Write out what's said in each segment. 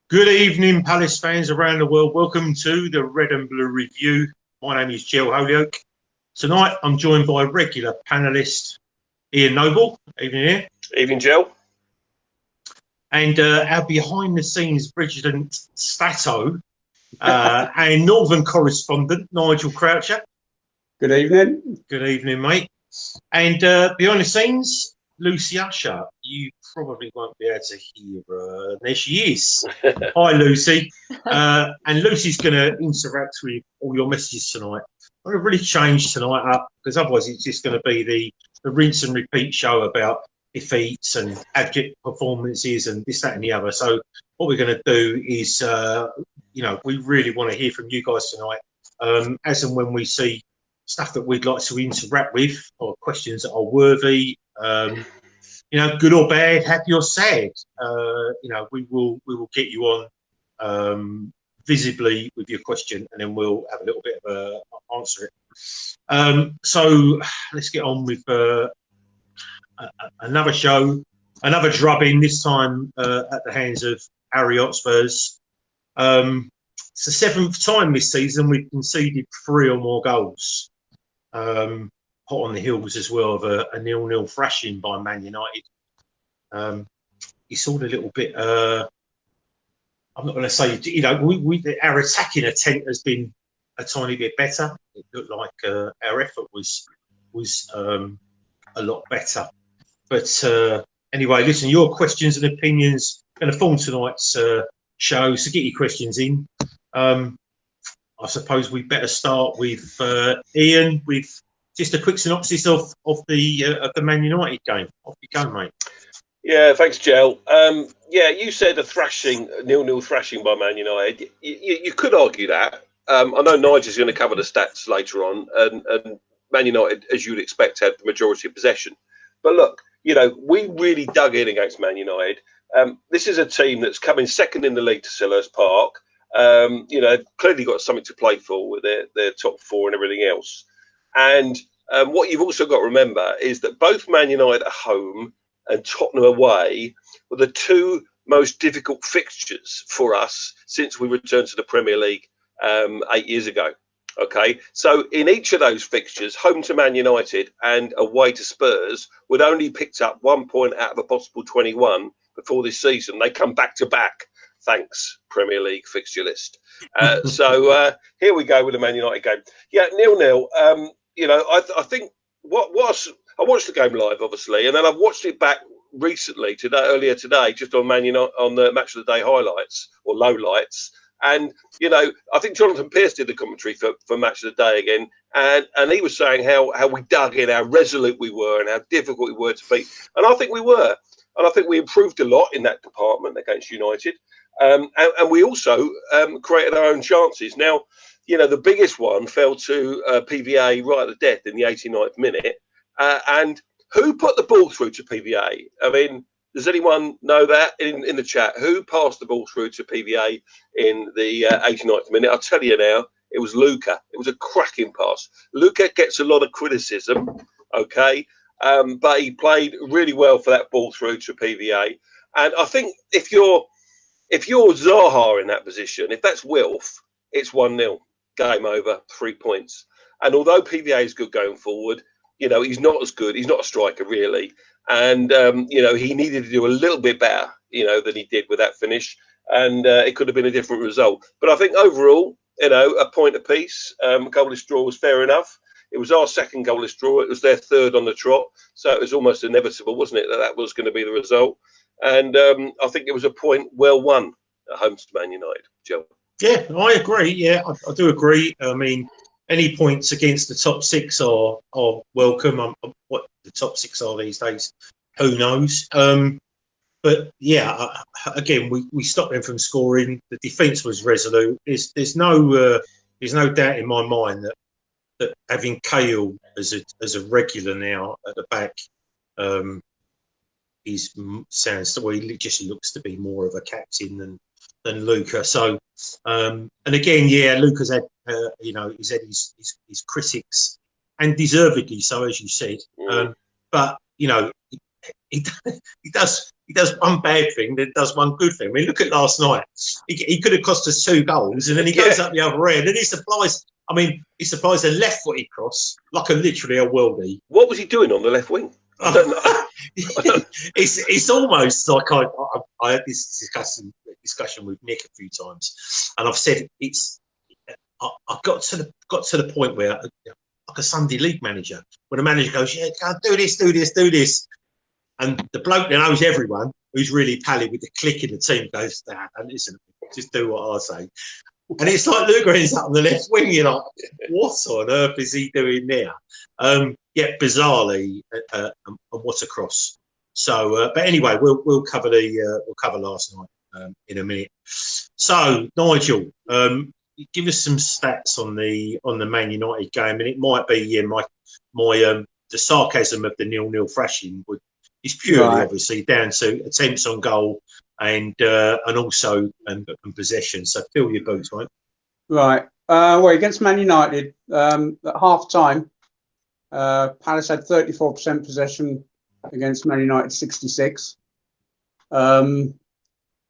Good evening, Palace fans around the world. Welcome to the Red and Blue Review. My name is Jel Holyoke. Tonight, I'm joined by regular panellist Ian Noble. Evening, Ian. Evening, Jel. And our behind-the-scenes Bridgerton Stato and Northern correspondent Nigel Croucher. Good evening. Good evening, mate. And behind the scenes, Lucie Usher. You probably won't be able to hear her. There she is. Hi, Lucie. And Lucie's going to interact with all your messages tonight. I'm going to really change tonight up because otherwise it's just going to be the rinse and repeat show about defeats and abject performances and this, that, and the other. So what we're going to do is, we really want to hear from you guys tonight, as and when we see stuff that we'd like to interact with or questions that are worthy. Good or bad, happy or sad. We will get you on visibly with your question, and then we'll have a little bit of answer it. So let's get on with another show, another drubbing. This time at the hands of Utd Spurs. It's the 7th time this season we've conceded 3 or more goals. Hot on the heels as well of a 0-0 thrashing by Man United. It's all a little bit. I'm not going to say, our attacking attempt has been a tiny bit better. It looked like our effort was a lot better. But anyway, listen, your questions and opinions are going to form tonight's show. So get your questions in. I suppose we better start with Ian with just a quick synopsis of the Man United game. Off you go, mate. Yeah, thanks, Jel. You said a thrashing, 0-0 thrashing by Man United. You could argue that. I know Nigel's going to cover the stats later on, and Man United, as you would expect, had the majority of possession. But look, we really dug in against Man United. This is a team that's coming second in the league to Selhurst Park. Clearly got something to play for with their top 4 and everything else. And what you've also got to remember is that both Man United at home and Tottenham away were the 2 most difficult fixtures for us since we returned to the Premier League 8 years ago. Okay, so in each of those fixtures, home to Man United and away to Spurs, we'd only picked up 1 point out of a possible 21 before this season. They come back to back. Thanks, Premier League fixture list. So here we go with the Man United game. Yeah, 0-0. I think I watched the game live, obviously, and then I've watched it back recently, earlier today, just on Man United on the Match of the Day highlights or lowlights. And I think Jonathan Pearce did the commentary for Match of the Day again, and he was saying how we dug in, how resolute we were, and how difficult we were to beat. And I think we were, and I think we improved a lot in that department against United. And we also created our own chances. Now, the biggest one fell to PVA right at the death in the 89th minute. And who put the ball through to PVA? I mean, does anyone know that in the chat? Who passed the ball through to PVA in the 89th minute? I'll tell you now, it was Luca. It was a cracking pass. Luca gets a lot of criticism, okay? But he played really well for that ball through to PVA. And I think if you're Zaha in that position, if that's Wilf, it's 1-0. Game over, 3 points. And although PVA is good going forward, he's not as good. He's not a striker, really. And, he needed to do a little bit better, than he did with that finish. And it could have been a different result. But I think overall, a point apiece. Goalless draw was fair enough. It was our second goalless draw. It was their third on the trot. So it was almost inevitable, wasn't it, that was going to be the result. And I think it was a point well won at home to Man United, Joe. Yeah, I agree. Yeah, I do agree. I mean, any points against the top six are welcome. What the top six are these days, who knows? But yeah, again, we stopped them from scoring. The defence was resolute. There's no doubt in my mind that having Cahill as a regular now at the back, he just looks to be more of a captain than Luca. So, and again, yeah, Luca's had he's had his critics, and deservedly so, as you said. But he does one bad thing, then does one good thing. I mean, look at last night. He could have cost us 2 goals, and then he goes up the other end, and he supplies a left-footed cross like literally a worldie. What was he doing on the left wing? I don't know. It's almost like I had this discussion with Nick a few times, and I've said I got to the point where, like a Sunday league manager, when a manager goes, yeah, go do this, and the bloke that knows everyone, who's really pally with the click in the team, goes, nah, don't listen, just do what I say. And it's like Luca ends up on the left wing. You're like, what on earth is he doing there? Bizarrely, and what a cross. So, but anyway, we'll cover last night in a minute. So, Nigel, give us some stats on the Man United game, and it might be the sarcasm of the 0-0 thrashing is purely obviously down to attempts on goal and also possession. So fill your boots, right? Right. Well, against Man United, at half time, Palace had 34% possession against Man United 66. During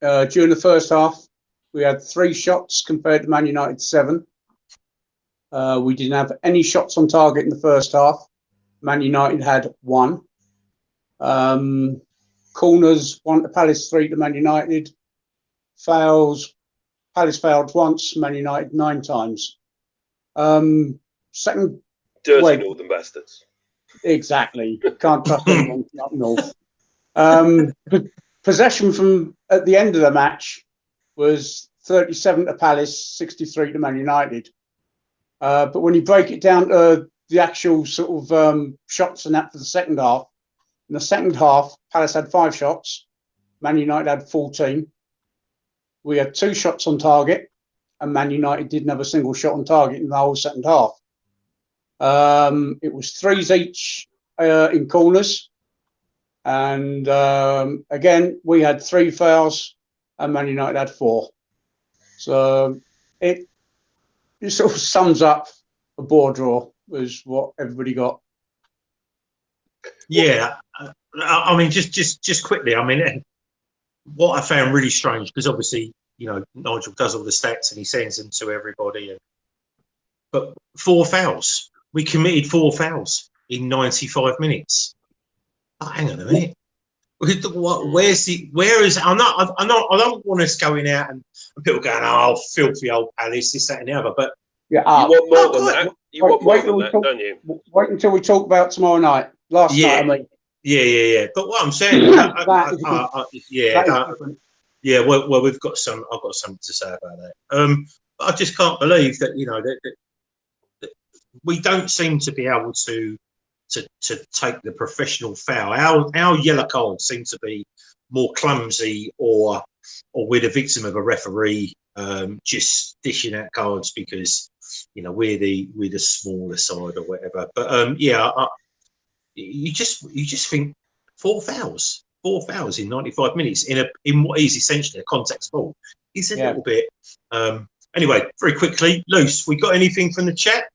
the first half, we had 3 shots compared to Man United 7. We didn't have any shots on target in the first half. Man United had 1. Corners, 1 to Palace, 3 to Man United. Fouls, Palace fouled once, Man United 9 times. Second, dirty northern bastards. Exactly. Can't trust anyone up north. Possession from at the end of the match was 37 to Palace, 63 to Man United. But when you break it down to the actual sort of shots and that for the second half, in the second half, Palace had 5 shots, Man United had 14. We had 2 shots on target, and Man United didn't have a single shot on target in the whole second half. It was 3s each in corners, and again we had 3 fouls, and Man United had 4. So it sort of sums up a ball draw, was what everybody got. Yeah, I mean, just quickly. I mean, what I found really strange, because obviously, Nigel does all the stats and he sends them to everybody. But 4 fouls. We committed 4 fouls in 95 minutes. Oh, hang on a minute. Where is? I don't want us going out and people going, oh, filthy old Palace, this, that, and the other. But you want more than that. You want more than that, don't you? Wait until we talk about tomorrow night. Last night, I mean. Yeah. But what I'm saying, well, we've got some. I've got something to say about that. I just can't believe that that we don't seem to be able to take the professional foul. Our yellow cards seem to be more clumsy, or we're the victim of a referee just dishing out cards because we're the smaller side or whatever. But you just think 4 fouls in 95 minutes in what is essentially a contact sport is a little bit. Anyway, very quickly, Luce, we got anything from the chat?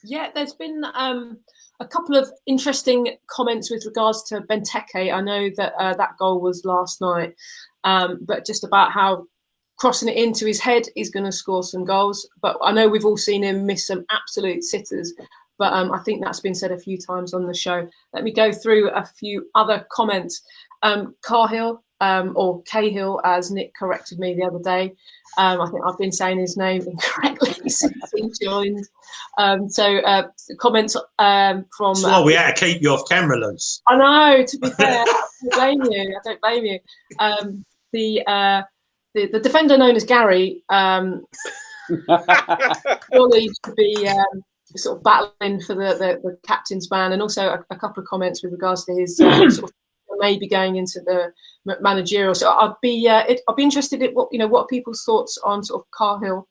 Yeah, there's been a couple of interesting comments with regards to Benteke. I know that that goal was last night, but just about how crossing it into his head, he's going to score some goals. But I know we've all seen him miss some absolute sitters. But I think that's been said a few times on the show. Let me go through a few other comments. Cahill, or Cahill, as Nick corrected me the other day. I think I've been saying his name incorrectly since he joined. Comments from. That's why we had to keep you off camera, Luce. I know. To be fair, I don't blame you. The defender known as Gary surely should be sort of battling for the captain's ban, and also a couple of comments with regards to his sort of maybe going into the managerial. So I'd be interested in what people's thoughts on sort of Cahill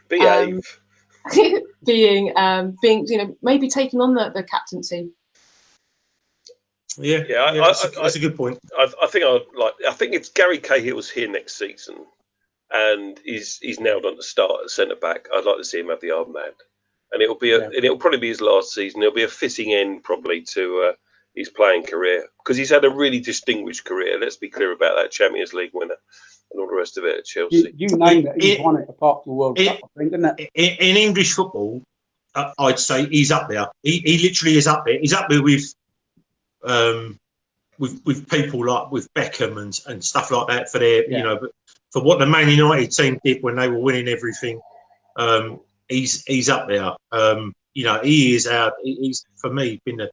being maybe taking on the captaincy. Yeah, that's a good point. I think if Gary Cahill was here next season and he's nailed on to start at centre back, I'd like to see him have the armband, and it'll probably be his last season. It'll be a fitting end probably to his playing career, because he's had a really distinguished career. Let's be clear about that. Champions League winner and all the rest of it at Chelsea. You named it. He's won it apart from the World Cup, I think, isn't it? In English football, I'd say he's up there. He literally is up there. He's up there with people like with Beckham and stuff like that for their, but for what the Man United team did when they were winning everything, he's up there. He is he's for me been a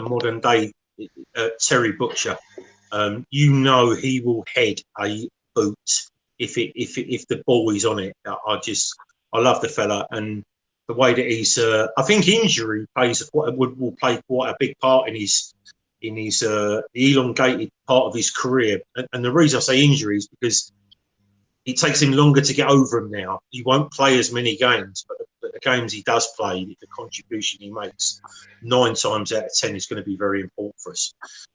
modern day Terry Butcher. He will head a boot if the ball is on it. I love the fella, and the way that he's. I think injury will play quite a big part in his the elongated part of his career. And the reason I say injury is because it takes him longer to get over them now. He won't play as many games, but the games he does play, the contribution he makes, 9 times out of 10 is going to be very important for us.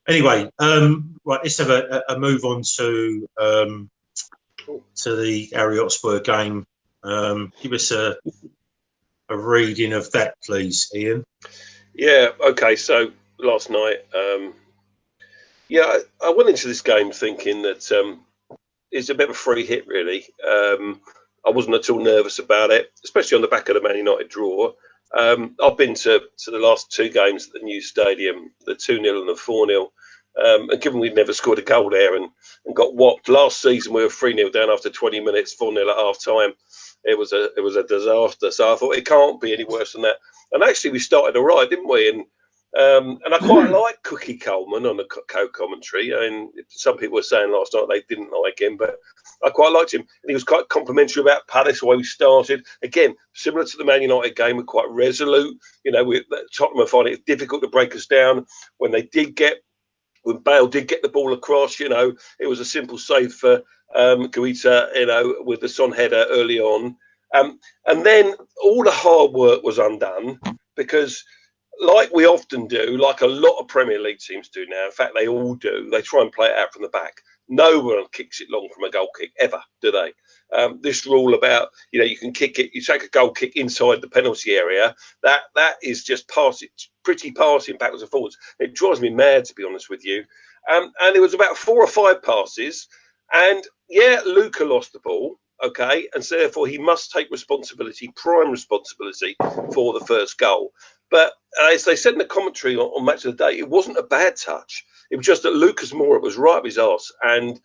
Anyway, right, let's have a move on to the Utd Spurs game. Give us a reading of that, please, Ian. Yeah, okay, so last night, I went into this game thinking that it's a bit of a free hit, really. I wasn't at all nervous about it, especially on the back of the Man United draw. I've been to the last 2 games at the new stadium, the 2-0 and the 4-0. And given we'd never scored a goal there and got whopped last season, we were 3-0 down after 20 minutes, 4-0 at half time. It was a disaster. So I thought it can't be any worse than that. And actually, we started all right, didn't we? And I quite like Cookie Coleman on the co-commentary. I mean, some people were saying last night they didn't like him, but I quite liked him. And he was quite complimentary about Palace, the way we started. Again, similar to the Man United game, we're quite resolute. Tottenham are finding it difficult to break us down. When Bale did get the ball across, it was a simple save for Guita, with the Son header early on. And then all the hard work was undone because, like we often do, like a lot of Premier League teams do now, in fact, they all do, they try and play it out from the back. No one kicks it long from a goal kick, ever, do they? This rule about, you can kick it, you take a goal kick inside the penalty area, that is just pretty passing backwards and forwards. It drives me mad, to be honest with you. And it was about 4 or 5 passes, and Luca lost the ball, okay, and so therefore he must take prime responsibility for the first goal. But as they said in the commentary on Match of the Day, it wasn't a bad touch. It was just that Lucas Moura was right up his arse. And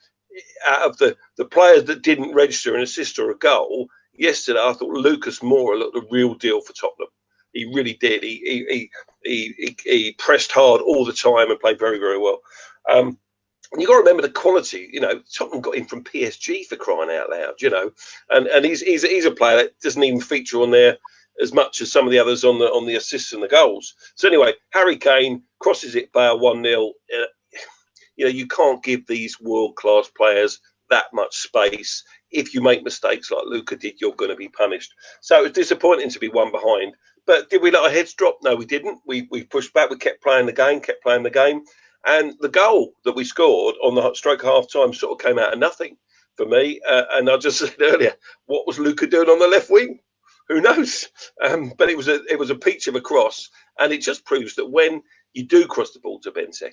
out of the players that didn't register an assist or a goal, yesterday I thought Lucas Moura looked a real deal for Tottenham. He really did. He pressed hard all the time and played very, very well. And you've got to remember the quality. Tottenham got him from PSG, for crying out loud, And he's a player that doesn't even feature on there as much as some of the others on the assists and the goals. So anyway, Harry Kane crosses it Bale 1-0. You can't give these world-class players that much space. If you make mistakes like Luca did, you're going to be punished. So it was disappointing to be 1 behind. But did we let our heads drop? No, we didn't. We pushed back. We kept playing the game. And the goal that we scored on the stroke half-time sort of came out of nothing for me. And I just said earlier, what was Luca doing on the left wing? Who knows? But it was a peach of a cross, and it just proves that when you do cross the ball to Benteke,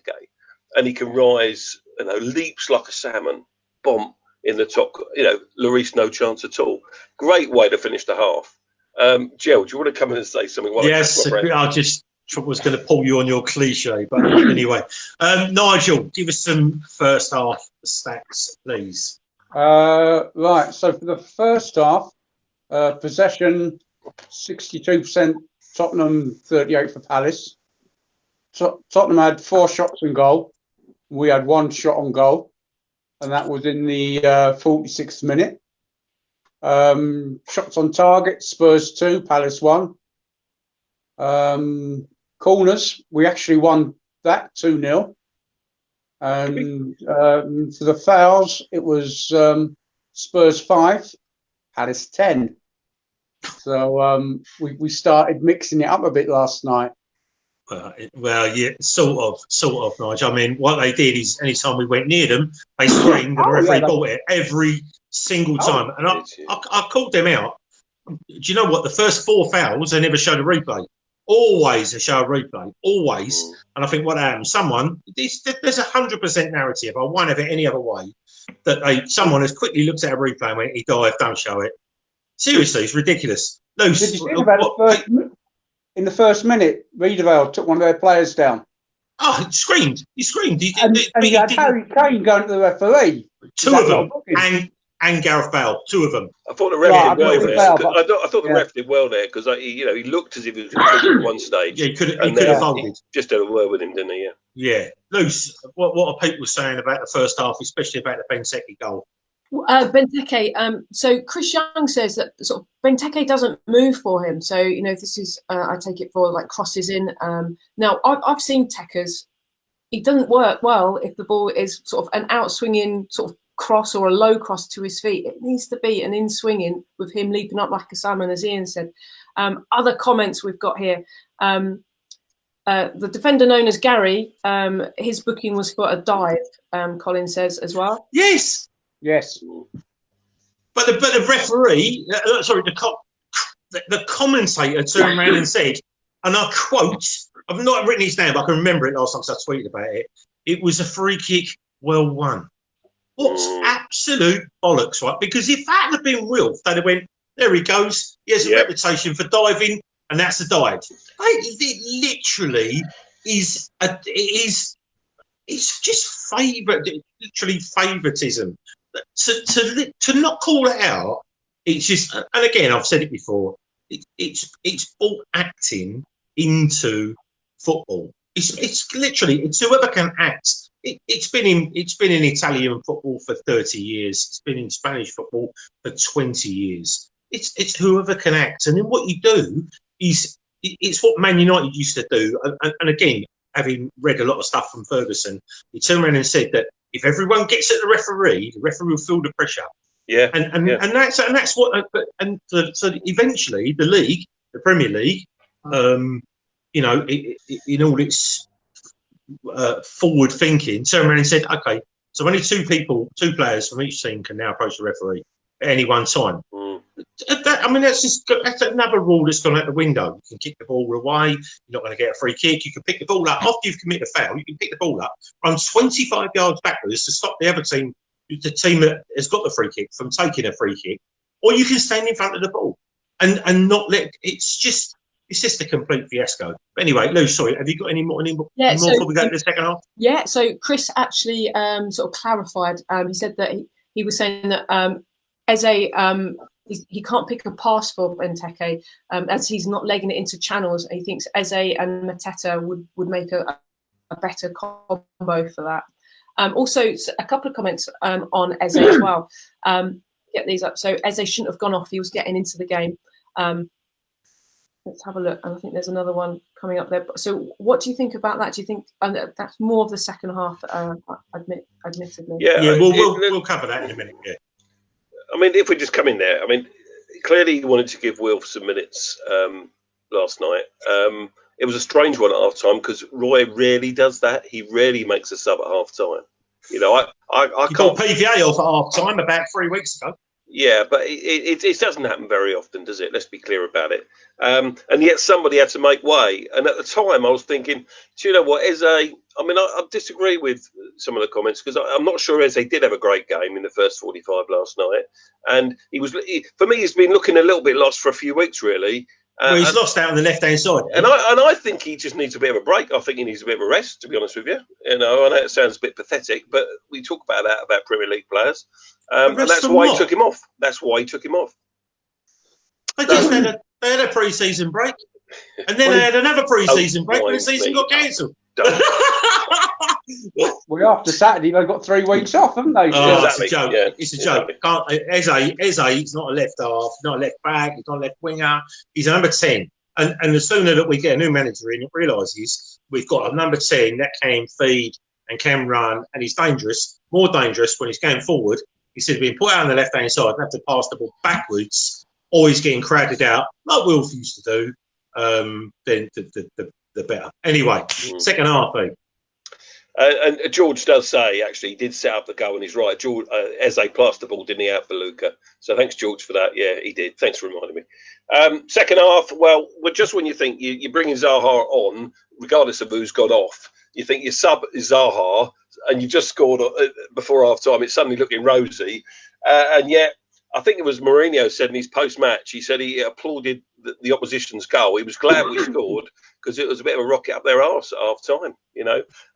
and he can rise, leaps like a salmon, bomb in the top. Lloris no chance at all. Great way to finish the half. Jel, do you want to come in and say something? Yes, I'll just was going to pull you on your cliche, but anyway. Nigel, give us some first half stats, please. Right, so for the first half, possession 62%, Tottenham 38 for Palace. Tottenham had 4 shots on goal. We had 1 shot on goal, and that was in the 46th minute. Shots on target, Spurs 2, Palace 1. Corners, we actually won that 2-0. And for the fouls, it was Spurs 5, Palace 10. So we started mixing it up a bit last night. Well, yeah, sort of, Nigel. I mean, what they did is anytime we went near them, they screamed and the referee bought it every single time. And I called them out. Do you know what? The first 4 fouls, they never showed a replay. Always they show a replay. Always. And I think what happened, there's 100% narrative. I won't have it any other way. That someone has quickly looked at a replay and went, he dived, don't show it. Seriously, it's ridiculous. Did you think about in the first minute, Riedewald took one of their players down. Oh, he screamed. And he had Harry Kane going to the referee. 2 of them. And Gareth Bale, 2 of them. I thought the ref did well there. I thought the ref did well there because he looked as if he was going to at one stage. Yeah, he could have folded. He just had a word with him, didn't he? Yeah. Luce, what are people saying about the first half, especially about the Benteke goal? Benteke. So Chris Young says that sort of Benteke doesn't move for him. So this is I take it for like crosses in. Now I've seen Tekers. He doesn't work well if the ball is sort of an out swinging sort of cross or a low cross to his feet. It needs to be an in swinging with him leaping up like a salmon, as Ian said. Other comments we've got here. The defender known as Gary, his booking was for a dive. Colin says as well. Yes. But the referee, the commentator turned around and said, and I quote, I've not written his name, but I can remember it last time because I tweeted about it. It was a free kick well won. What's absolute bollocks, right? Because if that had been Wilf, they'd have went, there he goes. He has a reputation for diving, and that's a dive. It literally is. It's just literally favouritism. To not call it out, it's just. And again, I've said it before. It's all acting into football. It's literally whoever can act. It's been in Italian football for 30 years. It's been in Spanish football for 20 years. It's whoever can act. And then what you do is it's what Man United used to do. And again, having read a lot of stuff from Ferguson, he turned around and said that if everyone gets at the referee will feel the pressure. Yeah. And that's what. So eventually the league, the Premier League, in all its forward thinking, turned around and said, okay, so only 2 players from each team can now approach the referee at any one time. That's another rule that's gone out the window. You can kick the ball away, you're not going to get a free kick. You can pick the ball up after you've committed a foul. You can pick the ball up, run 25 yards backwards to stop the other team, the team that has got the free kick, from taking a free kick, or you can stand in front of the ball and not let. It's just a complete fiasco. But anyway, Lou, sorry, have you got any more before we go to the second half? Yeah, so Chris actually sort of clarified. He said that he was saying that Eze, he can't pick a pass for Benteke as he's not legging it into channels. He thinks Eze and Mateta would make a better combo for that. Also, a couple of comments on Eze as well. Get these up. So Eze shouldn't have gone off. He was getting into the game. Let's have a look. And I think there's another one coming up there. So what do you think about that? Do you think that's more of the second half, admittedly? Yeah, we'll cover that in a minute. Yeah. I mean, if we just come in there, I mean, clearly he wanted to give Wilf some minutes last night. It was a strange one at half time because Roy rarely does that. He rarely makes a sub at half time. I got PVA off at half time about 3 weeks ago. Yeah, but it doesn't happen very often, does it? Let's be clear about it. And yet somebody had to make way. And at the time, I was thinking, do you know what, Eze? I mean, I disagree with some of the comments because I'm not sure Eze did have a great game in the first 45 last night. And for me, he's been looking a little bit lost for a few weeks, really. Well, he's lost out on the left-hand side. And I think he just needs a bit of a break. I think he needs a bit of a rest, to be honest with you. I know it sounds a bit pathetic, but we talk about that about Premier League players. And that's why he took him off. That's why he took him off. They had a pre-season break. And then they had another pre-season break when the season got cancelled. Well, after Saturday, they've got 3 weeks off, haven't they? Oh, exactly. It's a joke. Yeah, it's a joke. Eze, he's not a left half, not a left back, he's not a left winger. He's a number 10. And the sooner that we get a new manager in, it realises we've got a number 10 that can feed and can run, and he's dangerous, more dangerous when he's going forward. Instead of being put out on the left-hand side and have to pass the ball backwards, or he's getting crowded out, like Wilf used to do, then the better. Anyway, second half, and George does say, actually, he did set up the goal, and he's right. George, Eze passed the ball, didn't he, out for Luca? So thanks, George, for that. Yeah, he did. Thanks for reminding me. Second half, well, just when you think you're bringing Zaha on, regardless of who's got off, you think your sub is Zaha, and you just scored before half-time. It's suddenly looking rosy. And yet, I think it was Mourinho said in his post-match, he said he applauded the opposition's goal. He was glad we scored because it was a bit of a rocket up their arse at half-time,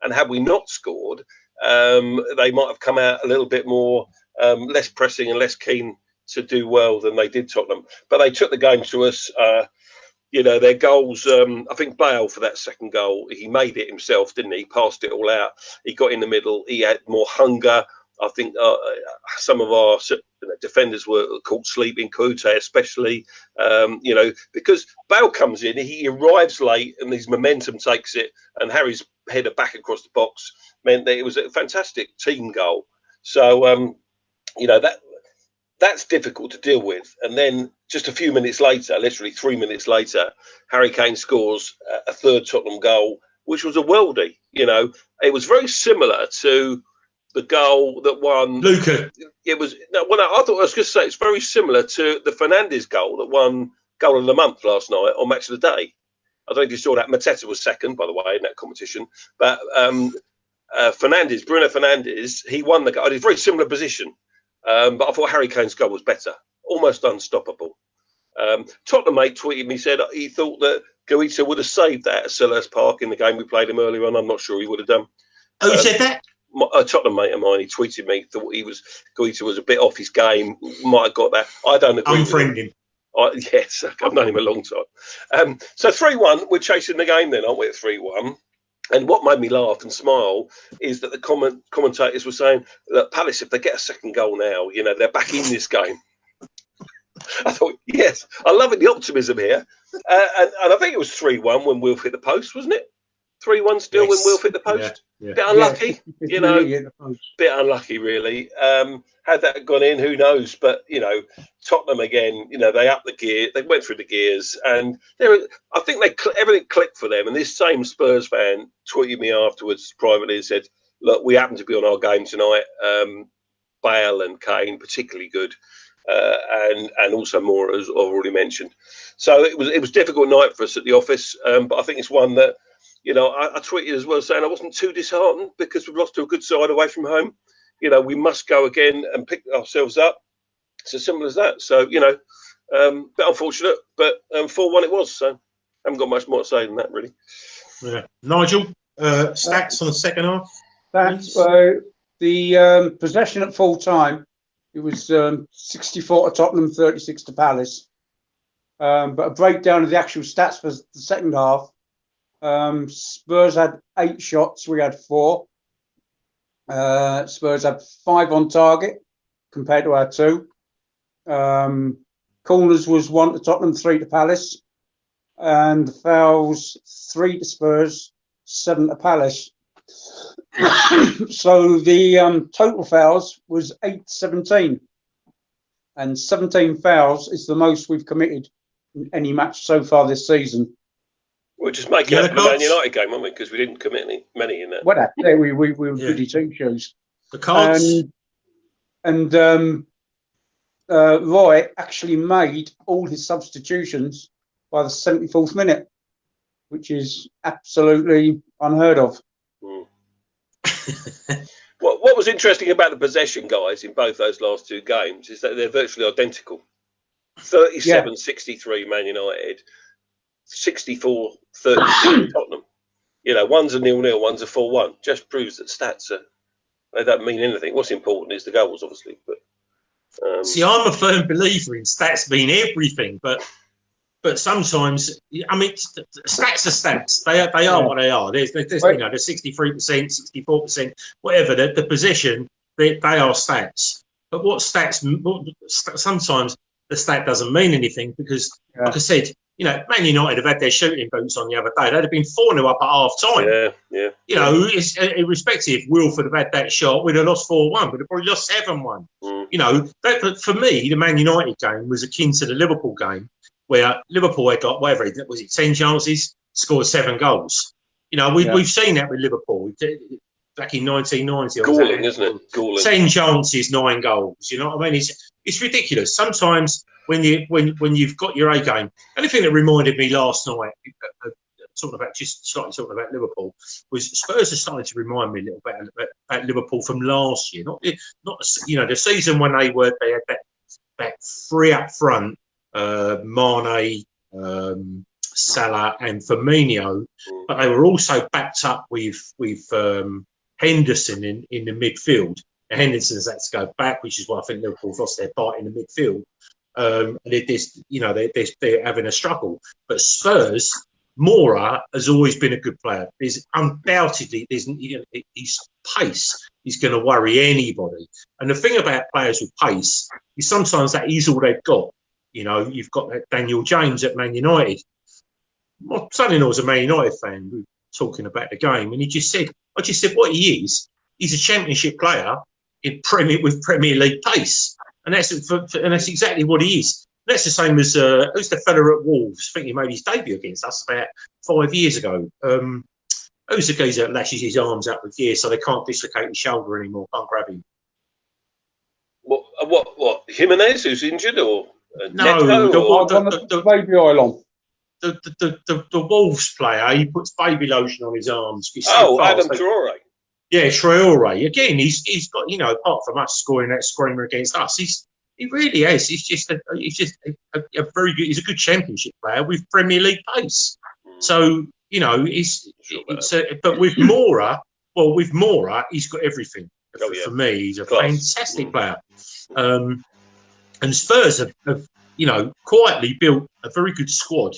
And had we not scored, they might have come out a little bit more, less pressing and less keen to do well than they did Tottenham. But they took the game to us. Their goals, I think Bale for that second goal, he made it himself, didn't he? He passed it all out. He got in the middle. He had more hunger. I think some of our defenders were caught sleeping, Kute especially, because Bale comes in, he arrives late and his momentum takes it, and Harry's header back across the box meant that it was a fantastic team goal. So, that's difficult to deal with. And then just a few minutes later, literally 3 minutes later, Harry Kane scores a third Tottenham goal, which was a worldie. It was very similar to the goal that won Luca. I thought I was going to say it's very similar to the Fernandes goal that won Goal of the Month last night or Match of the Day. I don't know if you saw that. Mateta was second, by the way, in that competition. But Bruno Fernandes, he won the goal. It was a very similar position. But I thought Harry Kane's goal was better, almost unstoppable. Tottenham mate tweeted me, said he thought that Guaita would have saved that at Selhurst Park in the game we played him earlier on. I'm not sure he would have done. Oh, you said that? A Tottenham mate of mine, he tweeted me, thought Guaita was a bit off his game, might have got that. I don't agree. Unfriend him. Yes, I've known him a long time. So 3-1, we're chasing the game then, aren't we, at 3-1? And what made me laugh and smile is that the commentators were saying that Palace, if they get a second goal now, they're back in this game. I thought, yes, I love it, the optimism here. And I think it was 3-1 when Wilf hit the post, wasn't it? 3-1 still when Wilf hit the post. Yeah. Bit unlucky, bit unlucky really. Had that gone in, who knows? But Tottenham again, they upped the gear, they went through the gears, and I think everything clicked for them. And this same Spurs fan tweeted me afterwards privately and said, "Look, we happen to be on our game tonight. Bale and Kane particularly good, and also Moura, as I've already mentioned. So it was a difficult night for us at the office, but I think it's one that." I tweeted as well saying I wasn't too disheartened because we've lost to a good side away from home. We must go again and pick ourselves up. It's as simple as that. So, bit unfortunate, but 4-1 it was. So, haven't got much more to say than that, really. Yeah. Nigel, stats on the second half? That's the possession at full time. It was 64 to Tottenham, 36 to Palace. But a breakdown of the actual stats for the second half. Spurs had 8 shots, we had 4. Spurs had 5 on target compared to our 2. Corners was 1 to Tottenham, 3 to Palace, and fouls 3 to Spurs, 7 to Palace. So the total fouls was 8-17, and 17 fouls is the most we've committed in any match so far this season. We're just making up the Man United game, aren't we? Because we didn't commit many in that. Well, we were goody two shoes. The cards. And Roy actually made all his substitutions by the 74th minute, which is absolutely unheard of. What was interesting about the possession, guys, in both those last 2 games is that they're virtually identical. 37-63 Man United. 64-30 Tottenham. You know, one's a 0-0, one's a 4-1. Just proves that stats they don't mean anything. What's important is the goals, obviously. But see, I'm a firm believer in stats mean everything, but sometimes, I mean, stats are stats. They are what they are. There's you know, the 63%, 64%, whatever the position. They are stats. But what stats? Sometimes the stat doesn't mean anything because, like I said, you know, Man United have had their shooting boots on the other day. They'd have been 4-0 up at half time. Yeah. You know, it's irrespective. Wilford have had that shot. We'd have lost 4-1. We'd have probably lost 7-1. You know, for me, the Man United game was akin to the Liverpool game, where Liverpool had got, whatever, was it 10 chances, scored 7 goals. You know, we've seen that with Liverpool back in 1990. Galling, isn't it? Galling. 10 chances, 9 goals. You know what I mean? It's ridiculous. Sometimes when you've got your A game, anything that reminded me last night, slightly talking about Liverpool, was Spurs are starting to remind me a little bit about Liverpool from last year. Not you know, the season when they had that 3 up front. Mane, Salah, and Firmino, but they were also backed up with Henderson in the midfield. Henderson's had to go back, which is why I think Liverpool's lost their part in the midfield. And they're having a struggle. But Spurs, Mora has always been a good player. There's undoubtedly his pace is going to worry anybody. And the thing about players with pace is sometimes that is all they've got. You know, you've got that Daniel James at Man United. My son-in-law's a Man United fan. We were talking about the game, and I just said what he is. He's a championship player with Premier League pace, and that's exactly what he is. That's the same as who's the fella at Wolves? I think he made his debut against us about 5 years ago. Who's the geezer that lashes his arms up with gear so they can't dislocate his shoulder anymore? Can't grab him. What? Jimenez, who's injured, or? No, the baby oil on. The Wolves player, he puts baby lotion on his arms. Adam Traore. Yeah, Traore. Again, he's got, you know, apart from us scoring that screamer against us, he really is. He's just a very good. He's a good championship player with Premier League pace. So you know, but with Mora, he's got everything. For me, he's a fantastic player. And Spurs have, you know, quietly built a very good squad.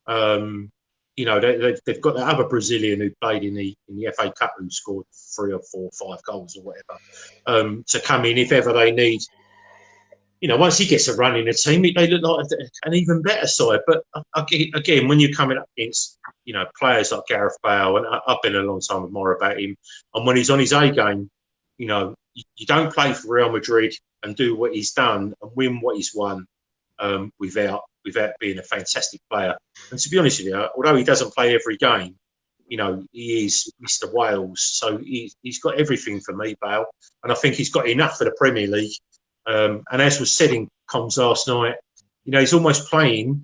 You know, they've got that other Brazilian who played in the FA Cup who scored 3 or 4 or 5 goals or whatever to come in if ever they need. You know, once he gets a run in the team, they look like an even better side. But again, when you're coming up against, you know, players like Gareth Bale, and I've been a long time admirer about him, and when he's on his A game, you know, you don't play for Real Madrid and do what he's done and win what he's won without being a fantastic player. And to be honest with you, although he doesn't play every game, you know, he is Mr. Wales. So he's got everything for me, Bale. And I think he's got enough for the Premier League. And as was said in comms last night, you know, he's almost playing.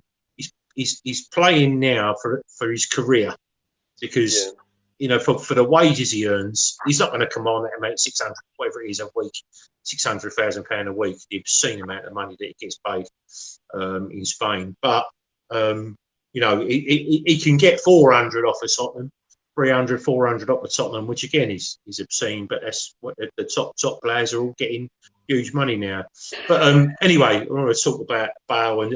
He's playing now for his career because, you know, for the wages he earns, he's not going to command that amount, 600, whatever it is a week, £600,000 a week, the obscene amount of money that he gets paid in Spain. But, you know, he can get 400 off of Tottenham, 300, 400 off of Tottenham, which again is obscene, but that's what the top players are all getting huge money now. But anyway, I want to talk about Bale and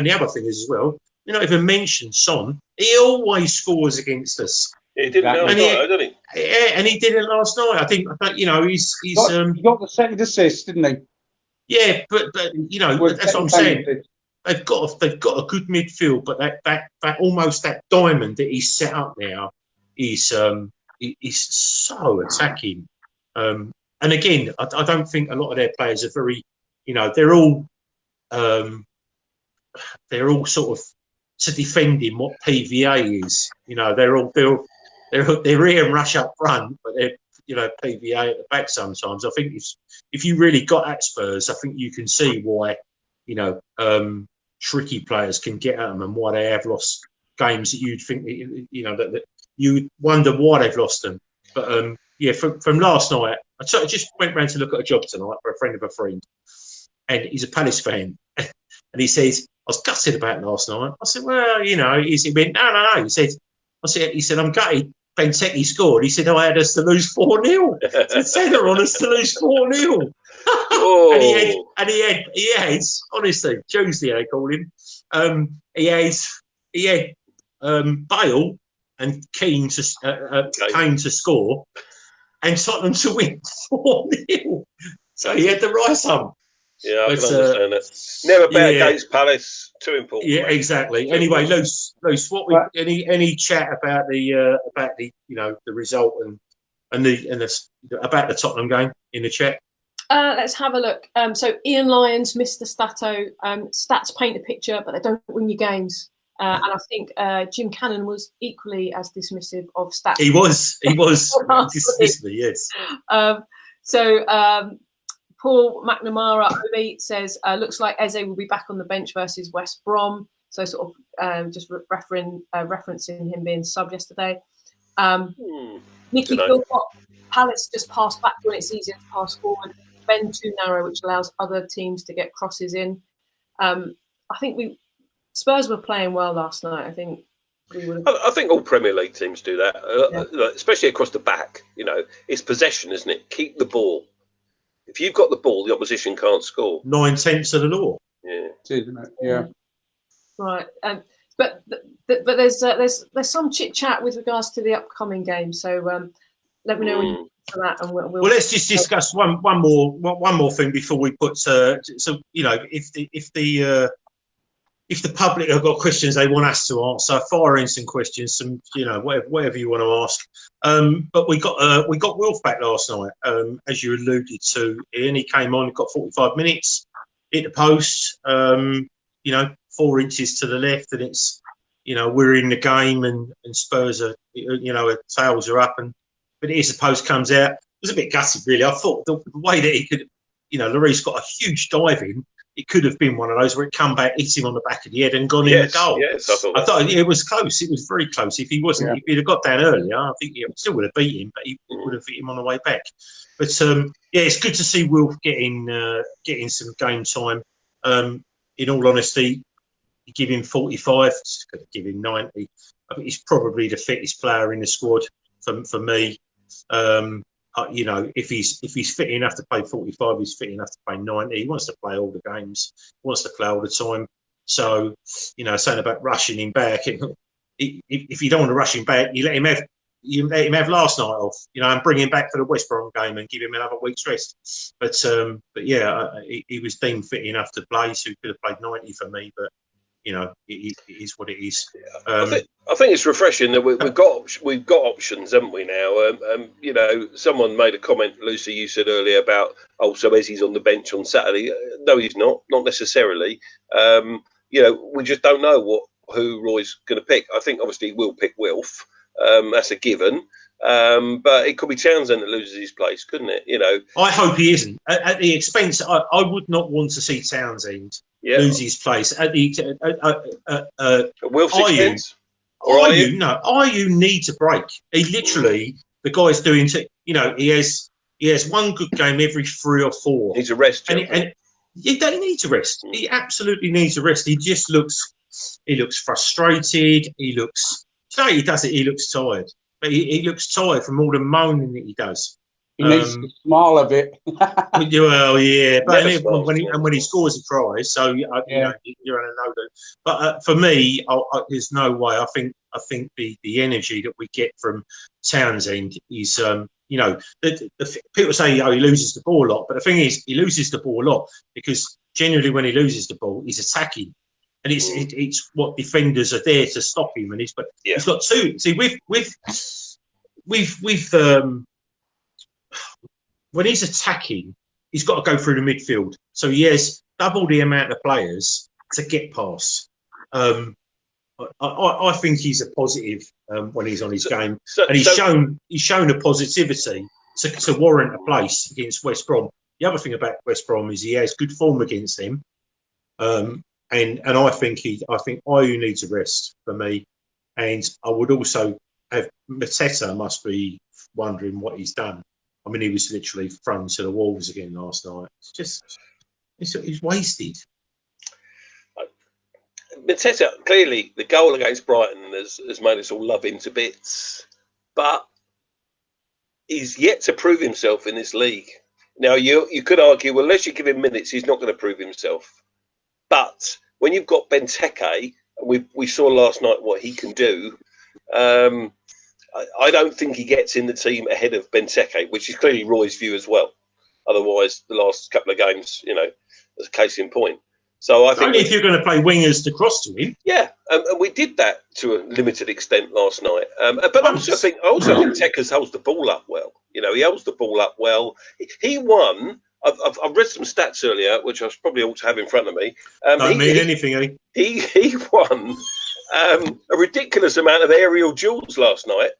the other thing is as well, you know, even mentioned Son, he always scores against us. He did it last night, didn't he? Yeah, and he did it last night. I think you know, he got the second assist, didn't he? Yeah, but you know, that's what I'm saying. They've got a good midfield, but that almost that diamond that he's set up now is so attacking. And again, I don't think a lot of their players are very, you know, they're all sort of to defending what PVA is. You know, they're here and rush up front, but they're, you know, PVA at the back sometimes. I think if you really got at Spurs, I think you can see why, you know, tricky players can get at them and why they have lost games that you'd think, you know, that you wonder why they've lost them. But yeah, from last night, I just went round to look at a job tonight for a friend of a friend, and he's a Palace fan, and he says, was gutted about last night. I said, well, he went, no. He said, I'm gutted. Benteke scored. He said, I had us to lose 4-0. Said Senna on us to lose 4-0. and he had, honestly, Tuesday I call him. He had Bale and Kane to score, and Tottenham to win 4-0. So he had the right on. Yeah, I can understand it. Never bet against Palace. Too important. Yeah, exactly. Anyway, Luce, what any chat about the result and about the Tottenham game in the chat? Let's have a look. So Ian Lyons, Mr. Stato, stats paint a picture, but they don't win you games. And I think Jim Cannon was equally as dismissive of stats. He was dismissive, yes. Paul McNamara says, looks like Eze will be back on the bench versus West Brom. So sort of just referencing him being sub yesterday. Nicky Philpott, Palace just pass back when it's easier to pass forward. Ben too narrow, which allows other teams to get crosses in. I think Spurs were playing well last night. I think all Premier League teams do that, especially across the back. It's possession, isn't it? Keep the ball. If you've got the ball, the opposition can't score. 9/10 of the law. Yeah. Isn't it? Yeah. Right. But there's some chit chat with regards to the upcoming game. So let me know when you for that, and we'll let's just discuss one more thing before we put. If the public have got questions they want us to answer, fire in some questions, some whatever you want to ask. But we got Wilf back last night, as you alluded to. Ian, he came on, got 45 minutes, hit the post. 4 inches to the left, and it's we're in the game, and Spurs are tails are up, but it is the post comes out. It was a bit gutted, really. I thought the way that he could, Lloris got a huge dive in. It could have been one of those where it come back, hit him on the back of the head, and gone in the goal. Yes, I thought it was close. It was very close. If if he'd have got down earlier, I think he still would have beat him, but he would have hit him on the way back. But it's good to see Wilf getting some game time. In all honesty, you give him 45, could have given him 90. I think he's probably the fittest player in the squad for me. If he's fit enough to play 45, he's fit enough to play 90. He wants to play all the games, wants to play all the time. So, saying about rushing him back, if you don't want to rush him back, you let him have last night off, and bring him back for the West Brom game and give him another week's rest. But he was deemed fit enough to play, so he could have played 90 for me. But it is what it is. I think it's refreshing that we've got options, haven't we now? Someone made a comment, Lucie, you said earlier about, so Eze's on the bench on Saturday. No, he's not necessarily. We just don't know who Roy's going to pick. I think obviously he will pick Wilf. That's a given. But it could be Townsend that loses his place, couldn't it? I hope he isn't. At the expense, I would not want to see Townsend lose his place at the Wilf's expense. Ayew needs a break. He literally, the guy's doing. He has one good game every 3 or 4. Needs a rest, and he needs a rest. He absolutely needs a rest. He just looks frustrated. He looks. He does it. He looks tired. But he looks tired from all the moaning that he does. He needs to smile a bit. Well, yeah, but when he scores, he cries. So you're on a no. But for me, there's no way. I think the energy that we get from Townsend is, people say, he loses the ball a lot. But the thing is, he loses the ball a lot because generally when he loses the ball, he's attacking. And it's what defenders are there to stop him. And he's got two. See, when he's attacking, he's got to go through the midfield. So he has double the amount of players to get past. I think he's a positive when he's on his game, and he's shown a positivity to warrant a place against West Brom. The other thing about West Brom is he has good form against them. And I think Ayew needs a rest for me, and I would also have Mateta must be wondering what he's done. I mean, he was literally thrown to the wolves again last night. He's wasted. Mateta, clearly, the goal against Brighton has made us all love him to bits, but he's yet to prove himself in this league. Now, you could argue, well, unless you give him minutes, he's not going to prove himself. But when you've got Benteke, we saw last night what he can do. I don't think he gets in the team ahead of Benteke, which is clearly Roy's view as well. Otherwise, the last couple of games, as a case in point. So I think only if you're going to play wingers to cross to him. Yeah, and we did that to a limited extent last night. But I also think Tekers holds the ball up well. He holds the ball up well. He won. I've read some stats earlier, which I probably ought to have in front of me. Don't mean anything, eh? He won a ridiculous amount of aerial duels last night,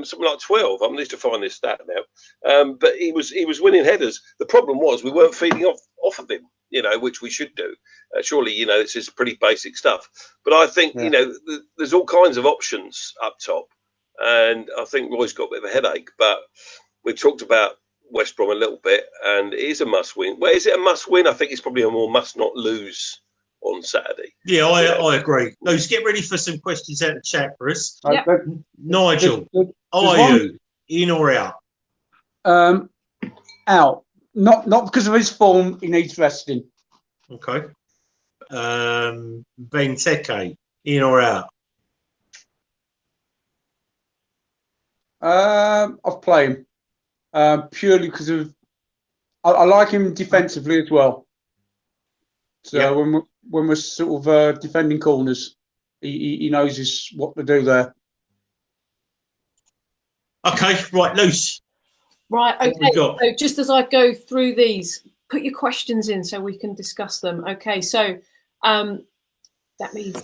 something like 12. I need to find this stat now. But he was winning headers. The problem was we weren't feeding off of him, which we should do. Surely, this is pretty basic stuff. But I think, there's all kinds of options up top. And I think Roy's got a bit of a headache. But we talked about West Brom a little bit, and it is a must-win. Well, is it a must-win? I think it's probably a more must-not-lose on Saturday. Yeah, I agree. Let's get ready for some questions out of the chat for us. Yep. Nigel, are you in or out? Out. Not because of his form. He needs resting. Okay. Benteke, in or out? I've played him purely because of I like him defensively as well. So when we're sort of defending corners, he knows what to do there. Okay, right, Luce. Right, okay. So just as I go through these, put your questions in so we can discuss them. Okay, so that means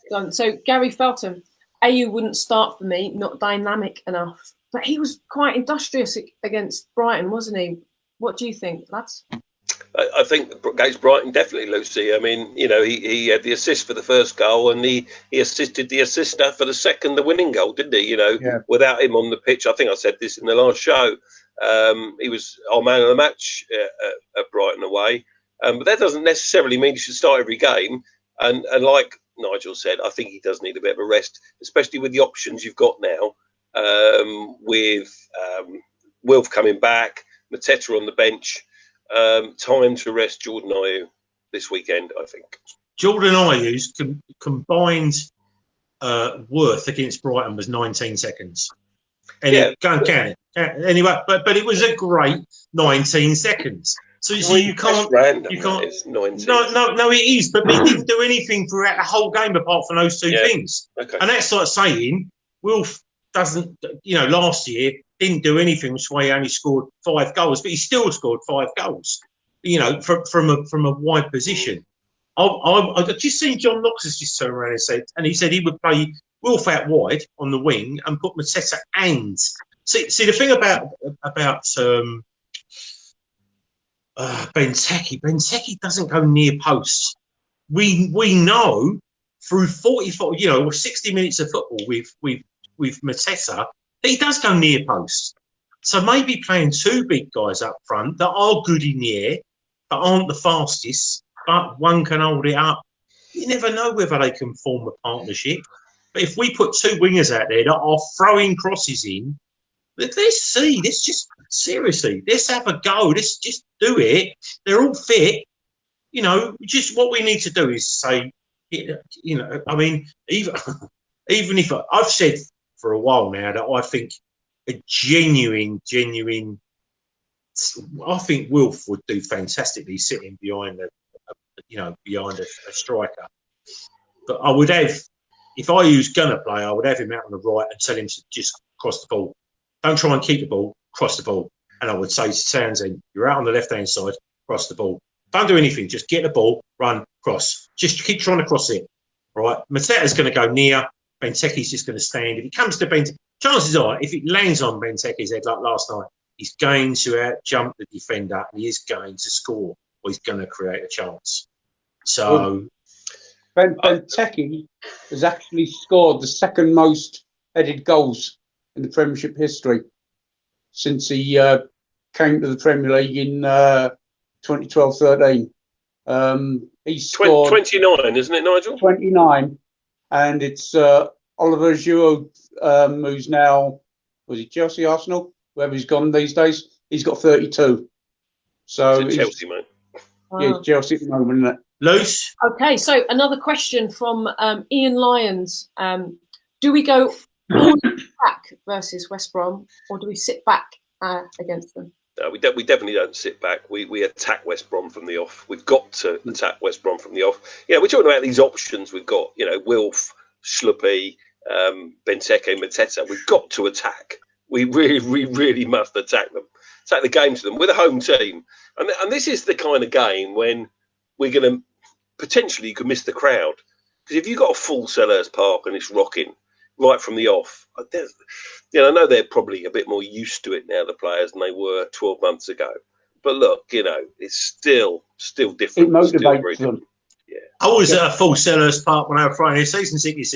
done. So Gary Felton, AU wouldn't start for me, not dynamic enough. But he was quite industrious against Brighton, wasn't he? What do you think, lads? I think against Brighton, definitely, Lucie. I mean, he had the assist for the first goal, and he assisted the assister for the winning goal, didn't he? Without him on the pitch. I think I said this in the last show. He was our man of the match at Brighton away. But that doesn't necessarily mean he should start every game. And like Nigel said, I think he does need a bit of a rest, especially with the options you've got now, with Wilf coming back, Mateta on the bench. Time to rest Jordan Ayew this weekend, I think. Jordan Ayew's combined worth against Brighton was 19 seconds. And go and count it. Anyway, but it was a great 19 seconds. So you can't. Random, you can't. It's 19. No, it is. But he didn't do anything throughout the whole game apart from those two things. Okay. And that's like saying Wilf doesn't. Last year didn't do anything, which is why he only scored 5 goals, but he still scored 5 goals. From a wide position. I've just seen John Knox has just turned around and he said he would play Wilf out wide on the wing and put Mateta and see the thing about Benteke doesn't go near posts. We know through 60 minutes of football with Mateta, he does go near posts. So maybe playing 2 big guys up front that are good in the air, but aren't the fastest, but one can hold it up. You never know whether they can form a partnership. But if we put 2 wingers out there that are throwing crosses in, let's see. Let's just seriously, let's have a go. Let's just do it. They're all fit. Just what we need to do is say, I mean, even if I've said for a while now that I think a genuine. I think Wilf would do fantastically sitting behind a striker. But I would have, if I was gonna play, I would have him out on the right and tell him to just cross the ball. Don't try and keep the ball, cross the ball. And I would say to Townsend, you're out on the left-hand side, cross the ball. Don't do anything, just get the ball, run, cross. Just keep trying to cross it. Right? Mateta's going to go near. Benteke's just going to stand. If it comes to Benteke, chances are, if it lands on Benteke's head like last night, he's going to out-jump the defender and he is going to score or he's going to create a chance. So... Benteke has actually scored the second most headed goals in the Premiership history since he came to the Premier League in 2012-13. He scored 29, isn't it, Nigel? 29, and it's Oliver Giroud, who's now, was he Chelsea, Arsenal, wherever he's gone these days. He's got 32. So It's Chelsea, mate. Yeah, Chelsea at the moment, isn't it? Luce? Okay, so another question from Ian Lyons. Do we go all back versus West Brom, or do we sit back against them? No, we definitely don't sit back. We attack West Brom from the off. We've got to attack West Brom from the off. Yeah, we're talking about these options we've got. You know, Wilf, Schluppy, Benteke, Mateta. We've got to attack. We really must attack them. Take the game to them. We're the home team, and this is the kind of game when we're going to potentially you could miss the crowd, because if you've got a full Selhurst Park and it's rocking right from the off, I know they're probably a bit more used to it now, the players, than they were 12 months ago. But look, it's still different. It motivates them. Yeah. I was at a full Selhurst Park when I had Friday season tickets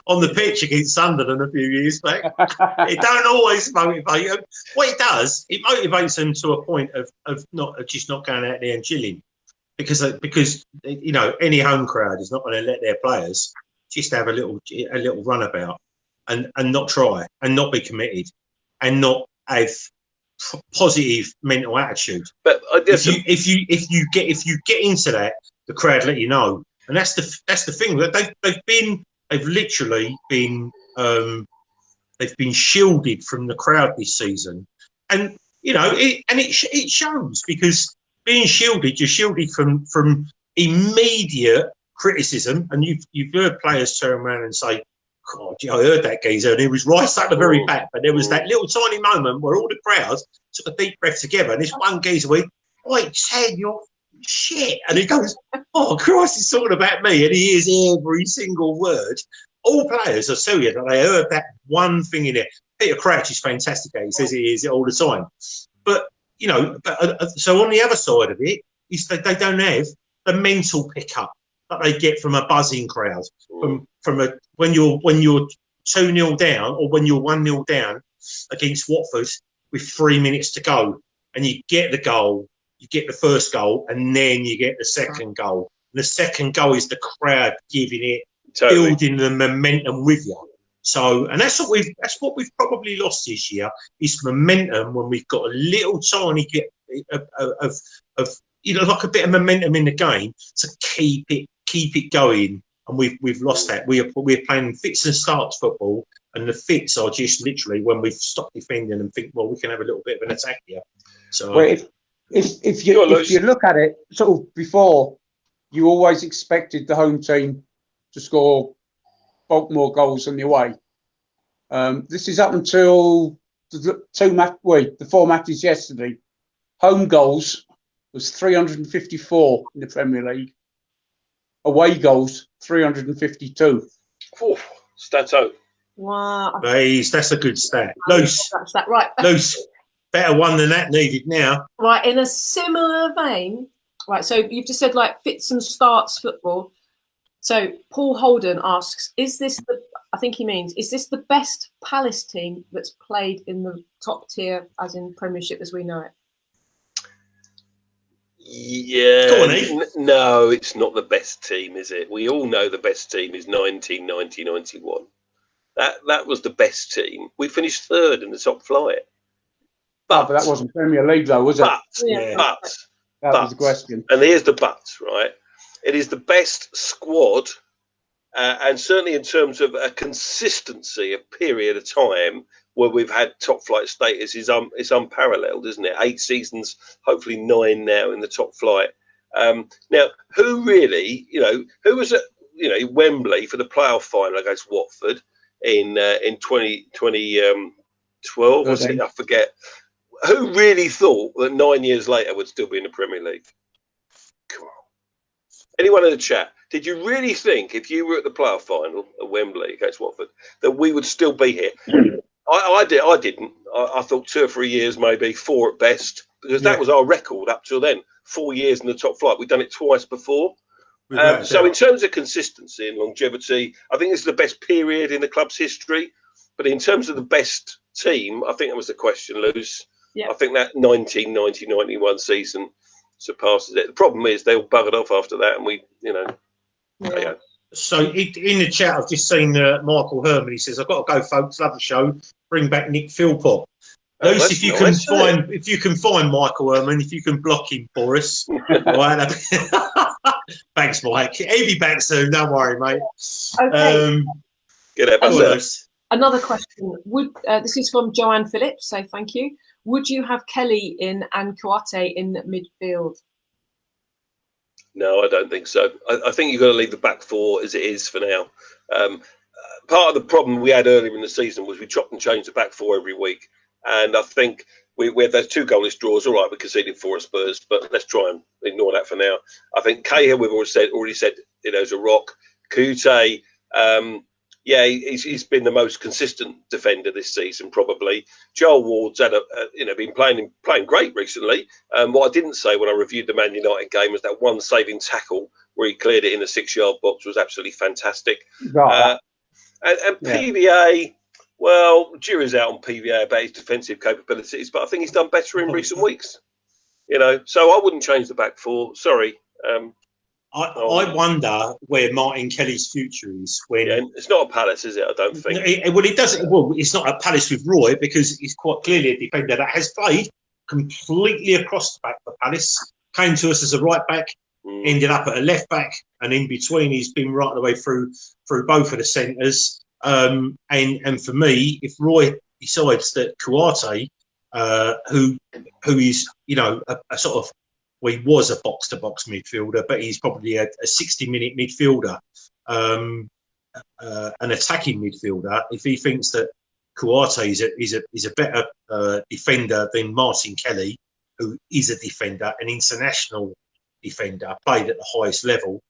on the pitch against Sunderland a few years back. It don't always motivate you. What it does, it motivates them to a point of not going out there and chilling, because any home crowd is not going to let their players just have a little runabout and not try and not be committed and not have positive mental attitude. But if you get into that, the crowd let you know, and that's the thing. They've literally been shielded from the crowd this season, and it shows, because being shielded, you're shielded from immediate criticism, and you've heard players turn around and say, "God, I heard that geezer, and he was right at the very back." But there was that little tiny moment where all the crowds took a deep breath together, and this one geezer went, "Wait, Ted, you're shit," and he goes, "Oh Christ, he's talking about me," and he hears every single word. All players, I tell you, that they heard that one thing in there. Peter Crouch is fantastic. He says he hears it all the time. But so on the other side of it is that they don't have the mental pickup that they get from a buzzing crowd, when you're 2-0 down, or when you're 1-0 down against Watford with 3 minutes to go, and you get the goal. You get the first goal, and then you get the second goal. And the second goal is the crowd giving it, building the momentum with you. So, and that's what we've probably lost this year, is momentum, when we've got a little tiny bit of like a bit of momentum in the game to keep it going. And we've lost that. We're playing fits and starts football, and the fits are just literally when we've stopped defending and think, well, we can have a little bit of an attack here. So. Well, if you look at it sort of before, you always expected the home team to score bulk more goals than the away. This is up until the 4 matches yesterday. Home goals was 354 in the Premier League. Away goals 352. Oh, stats out. Wow, that's a good stat. Luce, that's that right. Luce. Better one than that needed now. Right, in a similar vein, right, so you've just said like fits and starts football. So Paul Holden asks, is this the best Palace team that's played in the top tier, as in Premiership as we know it? Yeah. Go on, no, it's not the best team, is it? We all know the best team is 1990-91. That was the best team. We finished third in the top flight. But that wasn't Premier League, though, was it? But that was the question. And here's the but, right? It is the best squad, and certainly in terms of a consistency, a period of time where we've had top flight status is unparalleled, isn't it? 8 seasons, hopefully 9 now in the top flight. Now, who really, who was at Wembley for the playoff final against Watford in 2012? Was it? I forget. Who really thought that 9 years later would still be in the Premier League? Come on. Anyone in the chat, did you really think, if you were at the playoff final at Wembley against Watford, that we would still be here? I didn't. I thought 2 or 3 years, maybe 4 at best, because that was our record up till then. 4 years in the top flight. We've done it twice before. So in terms of consistency and longevity, I think this is the best period in the club's history. But in terms of the best team, I think that was the question, Luce. Yeah. I think that 1990-91 season surpasses it. The problem is they all buggered off after that, and we, Yeah. So, So in the chat, I've just seen Michael Herman. He says, "I've got to go, folks. Love the show. Bring back Nick Philpott." Lucy, if you can find Michael Herman, if you can block him for us. Right. Thanks, Mike. He'll be back soon. Don't worry, mate. Okay. get out, Another question. This is from Joanne Phillips. So thank you. Would you have Kelly in and Kouyaté in midfield? No, I don't think so. I think you've got to leave the back four as it is for now. Part of the problem we had earlier in the season was we chopped and changed the back four every week. And I think we had those 2 goalless draws. All right, we conceded 4 at Spurs, but let's try and ignore that for now. I think Cahill, we've already said, is a rock. Kouyaté, he's been the most consistent defender this season, probably. Joel Ward's had been playing great recently. What I didn't say when I reviewed the Man United game was that one saving tackle where he cleared it in the 6-yard box was absolutely fantastic. And PVA, well, jury's out on PVA about his defensive capabilities, but I think he's done better in recent weeks. So I wouldn't change the back four. Sorry. I wonder where Martin Kelly's future is when it's not a Palace, is it? I don't think. It doesn't. Well, it's not a Palace with Roy because he's quite clearly a defender that has played completely across the back for Palace. Came to us as a right back, ended up at a left back, and in between he's been right the way through both of the centres. And for me, if Roy decides that Kouyaté, who is a sort of, well, he was a box-to-box midfielder, but he's probably a 60-minute midfielder, an attacking midfielder. If he thinks that Kouyaté is a better defender than Martin Kelly, who is a defender, an international defender, played at the highest level,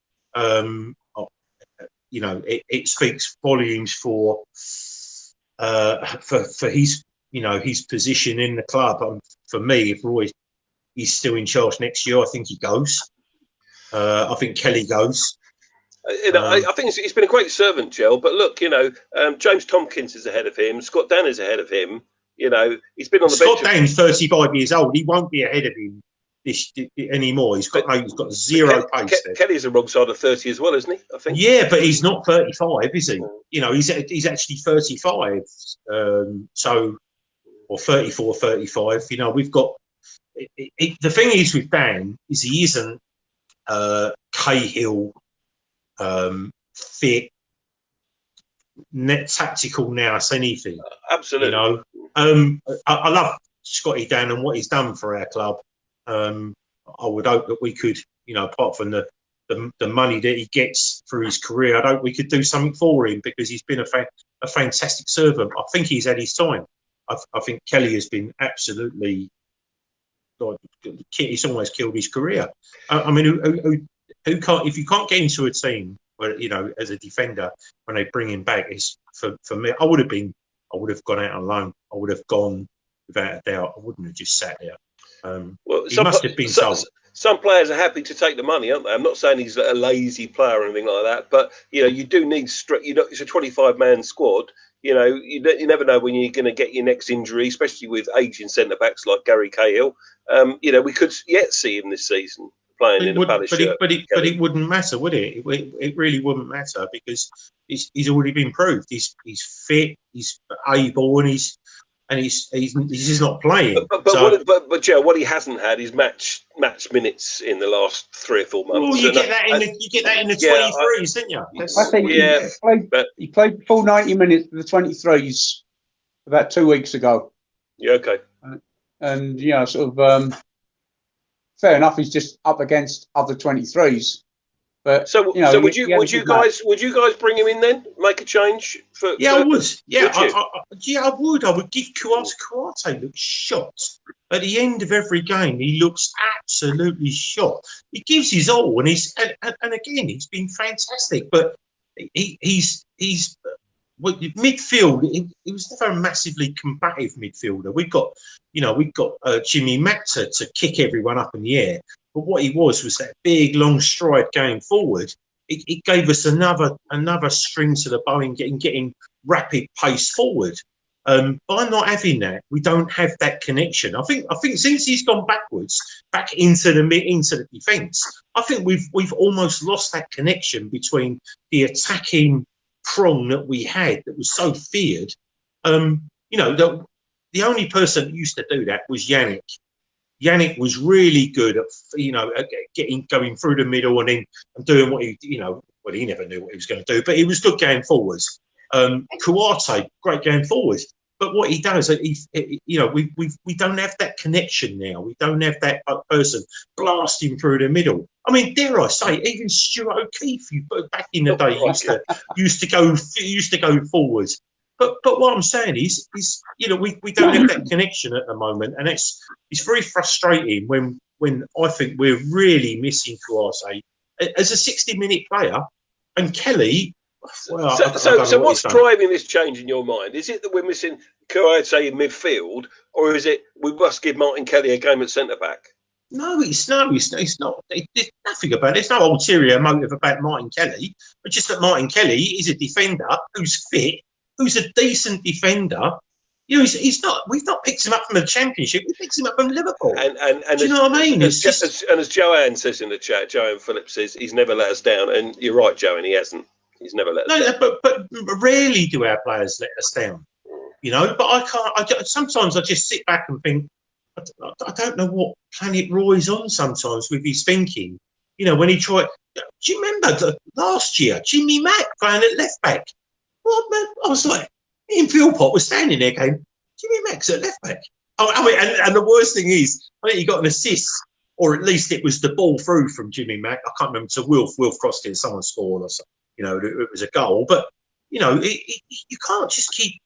it speaks volumes for his his position in the club. For me, if Roy is still in charge next year, I think he goes. I think Kelly goes. I think he's been a great servant, Jel. But look, James Tompkins is ahead of him. Scott Dan is ahead of him. He's been on the bench. Scott Dan's 35 years old. He won't be ahead of him anymore. He's got zero pace. Kelly's the wrong side of 30 as well, isn't he? I think. Yeah, but he's not 35, is he? He's actually 35. Or 34, 35. We've got. The thing is with Dan is he isn't Cahill fit, tactical nous anything. Absolutely. I love Scotty Dan and what he's done for our club. I would hope that we could, apart from the money that he gets through his career, I hope we could do something for him because he's been a fantastic servant. I think he's had his time. I think Kelly has been absolutely. He's almost killed his career. I mean, who can't? If you can't get into a team where as a defender when they bring him back, is for me. I would have gone out on loan. I would have gone without a doubt. I wouldn't have just sat there. He must have been told. Some players are happy to take the money, aren't they? I'm not saying he's a lazy player or anything like that, but you do need. It's a 25-man squad. You never know when you're going to get your next injury, especially with aging centre backs like Gary Cahill. We could yet see him this season playing in the Palace shirt. But it wouldn't matter, would it? It really wouldn't matter because he's already been proved. He's fit, he's able, and he's just not playing. But Joe, what he hasn't had is match minutes in the last 3 or 4 months. Well, you get that in the 23s, didn't you? I think he played the full 90 minutes for the 23s about 2 weeks ago. Yeah, okay. And fair enough. He's just up against other 23s. But so would you guys bring him in then? Make a change for? Yeah, I would. Yeah, I would. I would give Kouyaté looks shot at the end of every game. He looks absolutely shot. He gives his all, and again he's been fantastic. But he's midfield. He was never a massively combative midfielder. We've got Jimmy Mack to kick everyone up in the air. But what he was that big, long stride going forward. It gave us another string to the bow in getting rapid pace forward. By not having that, we don't have that connection. I think since he's gone backwards, back into the defence, I think we've almost lost that connection between the attacking prong that we had that was so feared. The only person that used to do that was Yannick. Yannick was really good at going through the middle and doing what he never knew what he was going to do, but he was good going forwards. Kouate, great going forwards. But what he does, we don't have that connection now. We don't have that person blasting through the middle. I mean, dare I say, even Stuart O'Keefe, back in the day, used to go forwards. But what I'm saying is we don't have that connection at the moment, and it's very frustrating when I think we're really missing Kouate as a 60-minute player, and Kelly. Well, so what's driving this change in your mind? Is it that we're missing Kouate in midfield, or is it we must give Martin Kelly a game at centre back? No, it's not. There's nothing about it. There's no ulterior motive about Martin Kelly, but just that Martin Kelly is a defender who's fit, who's a decent defender. He's not. We've not picked him up from the Championship. We picked him up from Liverpool. And do you know what I mean? As Joanne says in the chat, Joanne Phillips says he's never let us down, and you're right, Joanne. He hasn't. He's never let us down. But rarely do our players let us down. But I can't. Sometimes I just sit back and think, I don't know what planet Roy's on sometimes with his thinking. When he tried. Do you remember last year, Jimmy Mack playing at left back? Well, I was like, Ian Philpott was standing there going, Jimmy Mack's at left back. And the worst thing is, I think he got an assist, or at least it was the ball through from Jimmy Mack. I can't remember. So Wilf crossed it, someone scored or something. It was a goal. But you can't just keep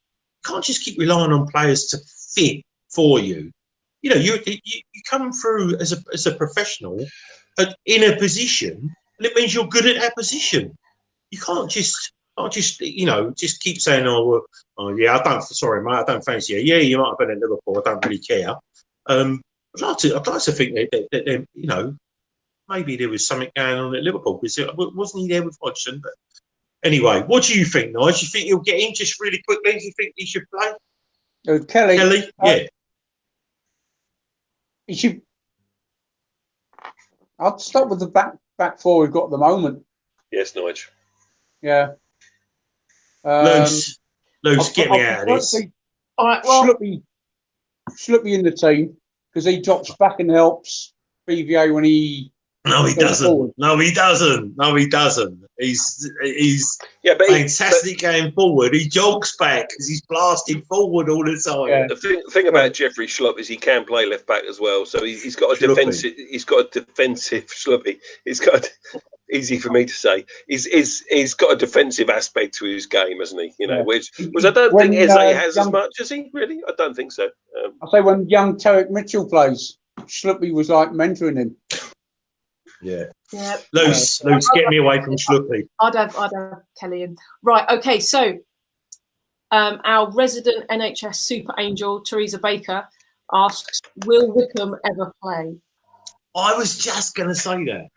relying on players to fit for you. You come through as a professional in a position, and it means you're good at that position. You can't just keep saying, yeah, I don't fancy you. Yeah, you might have been at Liverpool. I don't really care. I'd like to think that maybe there was something going on at Liverpool, because wasn't he there with Hodgson? But anyway, what do you think, Nigel? Do you think he'll get in just really quickly? Do you think he should play? Kelly, yeah. He should. I'll start with the back four we've got at the moment. Yes, Nigel. Yeah. Luce, get me out of this. All right, well, Schluppy in the team, because he drops back and helps BVA when he. No, he doesn't. Forward. No, he doesn't. He's fantastic going forward. He jogs back because he's blasting forward all the time. Yeah. The thing about Jeffrey Schlupp is he can play left back as well. So he's got a defensive. He's got a defensive Schluppy. He's got. Easy for me to say. He's got a defensive aspect to his game, hasn't he? Which I don't think Eze has as much, has he? Really, I don't think so. I say when young Tarek Mitchell plays, Schluppy was like mentoring him. Yeah. Luce, get me away from Schluppy. I'd have Kelly in. Right. Okay. So, our resident NHS super angel Teresa Baker asks, "Will Wickham ever play?" I was just going to say that.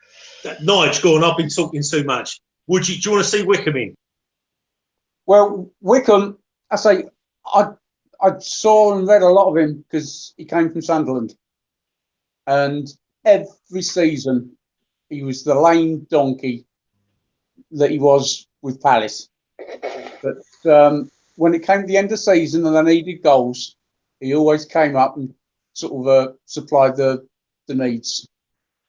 Nigel, go on. I've been talking too much. Do you want to see Wickham in? Well, Wickham, I saw and read a lot of him because he came from Sunderland, and every season he was the lame donkey that he was with Palace. But when it came to the end of the season and they needed goals, he always came up and sort of supplied the needs.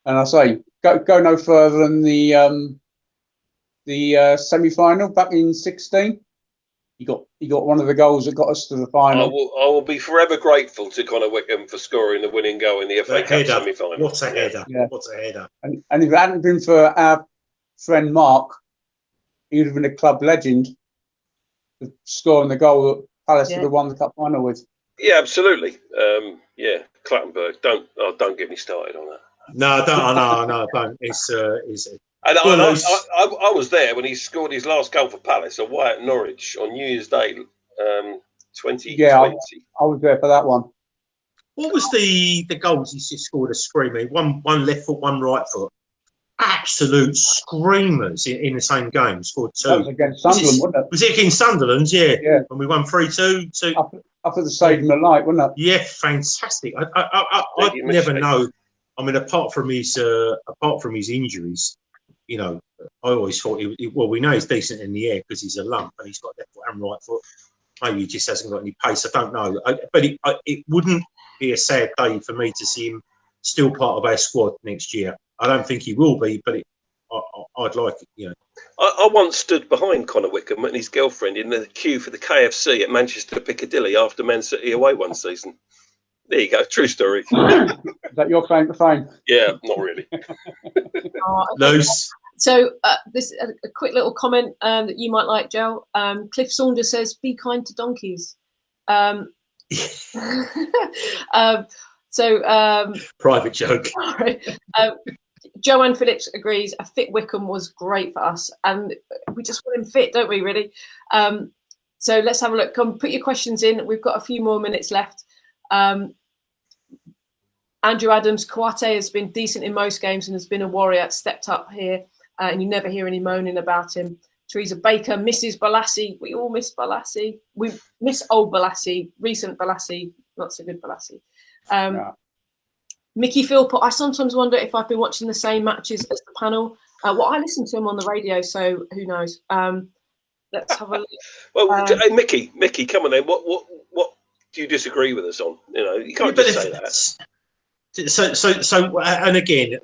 And I say, go no further than the semi-final back in 2016. He got one of the goals that got us to the final. I will be forever grateful to Connor Wickham for scoring the winning goal in the FA Cup semi-final. What a header! Yeah. What a header! And if it hadn't been for our friend Mark, he would have been a club legend, scoring the goal that Palace would have won the cup final with. Yeah, absolutely. Clattenburg. Don't get me started on that. No, don't. It's. And I was there when he scored his last goal for Palace away at Norwich on New Year's Day, 2020. Yeah, I was there for that one. What was the goals he scored a screaming? One left foot, one right foot. absolute screamers in the same game. Scored 2. That was against Sunderland, wasn't it? Was it against Sunderland? Yeah. Yeah. When we won 3-2. Up at the Stadium of Light, wasn't it? Yeah, fantastic. I never know. I mean, apart from his injuries, you know, I always thought well, we know he's decent in the air because he's a lump and he's got left foot and right foot. Maybe he just hasn't got any pace. I don't know. But it wouldn't be a sad day for me to see him still part of our squad next year. I don't think he will be, but I'd like it, you know. I once stood behind Connor Wickham and his girlfriend in the queue for the KFC at Manchester Piccadilly after Man City away one season. There you go, true story. Is that your claim to fame? Yeah, not really. Loose. So this a quick little comment that you might like, Jel. Cliff Saunders says, "Be kind to donkeys." Private joke. Joanne Phillips agrees. A fit Wickham was great for us, and we just want him fit, don't we? Really. So let's have a look. Come, put your questions in. We've got a few more minutes left. Andrew Adams, Kouate has been decent in most games and has been a warrior. Stepped up here, and you never hear any moaning about him. Teresa Baker misses Balassi. We all miss Balassi. We miss old Balassi, recent Balassi, not so good Balassi. Mickey Philpott, I sometimes wonder if I've been watching the same matches as the panel. Well, I listen to him on the radio, so who knows? Let's have a look. Well, hey, Mickey, come on then. What do you disagree with us on? You know, you can't just say that. So, and again,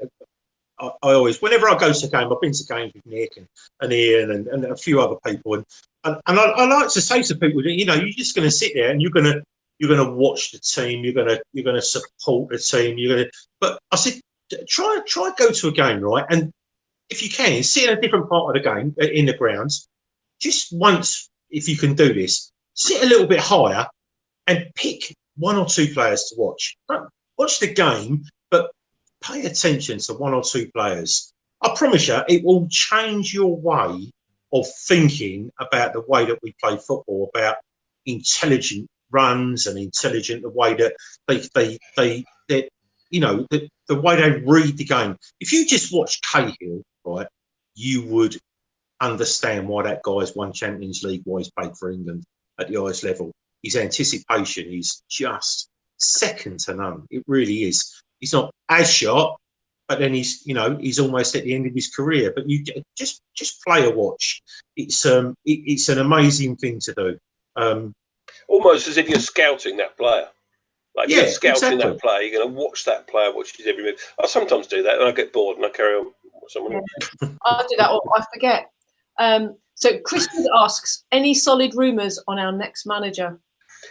I always, whenever I go to a game, I've been to games with Nick and Ian and a few other people, and I like to say to people that, you know, you're just going to sit there and you're going to watch the team, you're going to support the team, but I said, try go to a game, right? And if you can, sit in a different part of the game in the grounds. Just once, if you can do this, sit a little bit higher and pick 1 or 2 players to watch. Don't watch the game, but pay attention to 1 or 2 players. I promise you, it will change your way of thinking about the way that we play football, about intelligent runs and intelligent, the way that they you know, the way they read the game. If you just watch Cahill, right, you would understand why that guy's won Champions League, why he's played for England at the highest level. His anticipation is just second to none. It really is. He's not as sharp, but then he's almost at the end of his career. But you just play a watch. It's an amazing thing to do. Almost as if you're scouting that player. Like, yeah, you're scouting exactly. that player, you're going to watch that player, watch his every move. I sometimes do that and I get bored and I carry on with someone else. I do that or I forget. So Chris asks, any solid rumours on our next manager?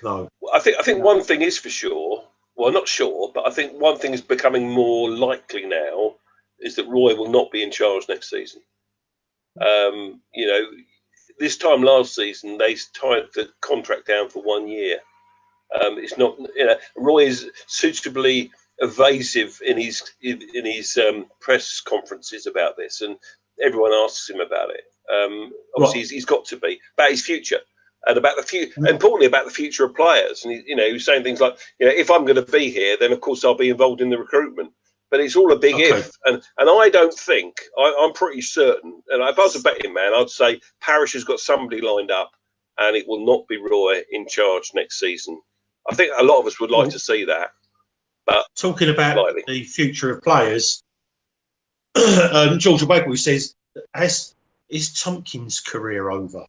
No. I think one thing is for sure, well, not sure, but I think one thing is becoming more likely now is that Roy will not be in charge next season. You know, this time last season, they tied the contract down for 1 year. It's not, you know, Roy is suitably evasive in his press conferences about this, and everyone asks him about it. Obviously, he's got to be about his future and about the future, importantly about the future of players. And he was saying things like, you know, if I'm going to be here, then of course I'll be involved in the recruitment. But it's all a big if, and I don't think I'm pretty certain. And if I was a betting man, I'd say Parish has got somebody lined up, and it will not be Roy in charge next season. I think a lot of us would like to see that. But talking about the future of players, George Wagley says, is Tompkins' career over?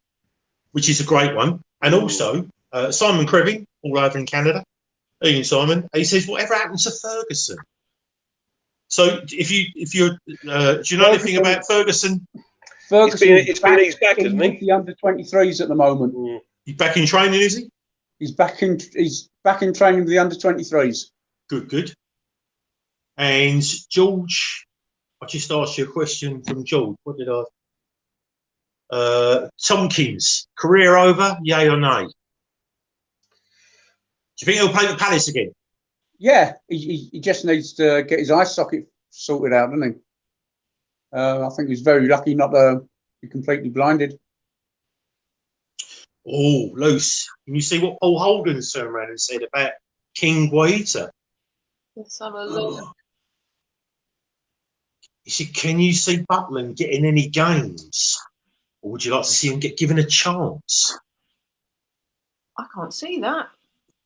Which is a great one. And also, Simon Krevin, all over in Canada, Ian Simon, he says, whatever happened to Ferguson? So do you know anything about Ferguson? It's been his back, isn't he? The under-23s at the moment. He's back in training, is he? He's back in training with the under-23s. Good. And George, I just asked you a question from George. What did I? Tompkins, career over, yay or nay? Do you think he'll play for Palace again? Yeah, he just needs to get his eye socket sorted out, doesn't he? I think he's very lucky not to be completely blinded. Oh, Luce, can you see what Paul Holden's turned around and said about King Guaita? Let's have a look. He said, can you see Butland getting any games? Or would you like to see him get given a chance? I can't see that.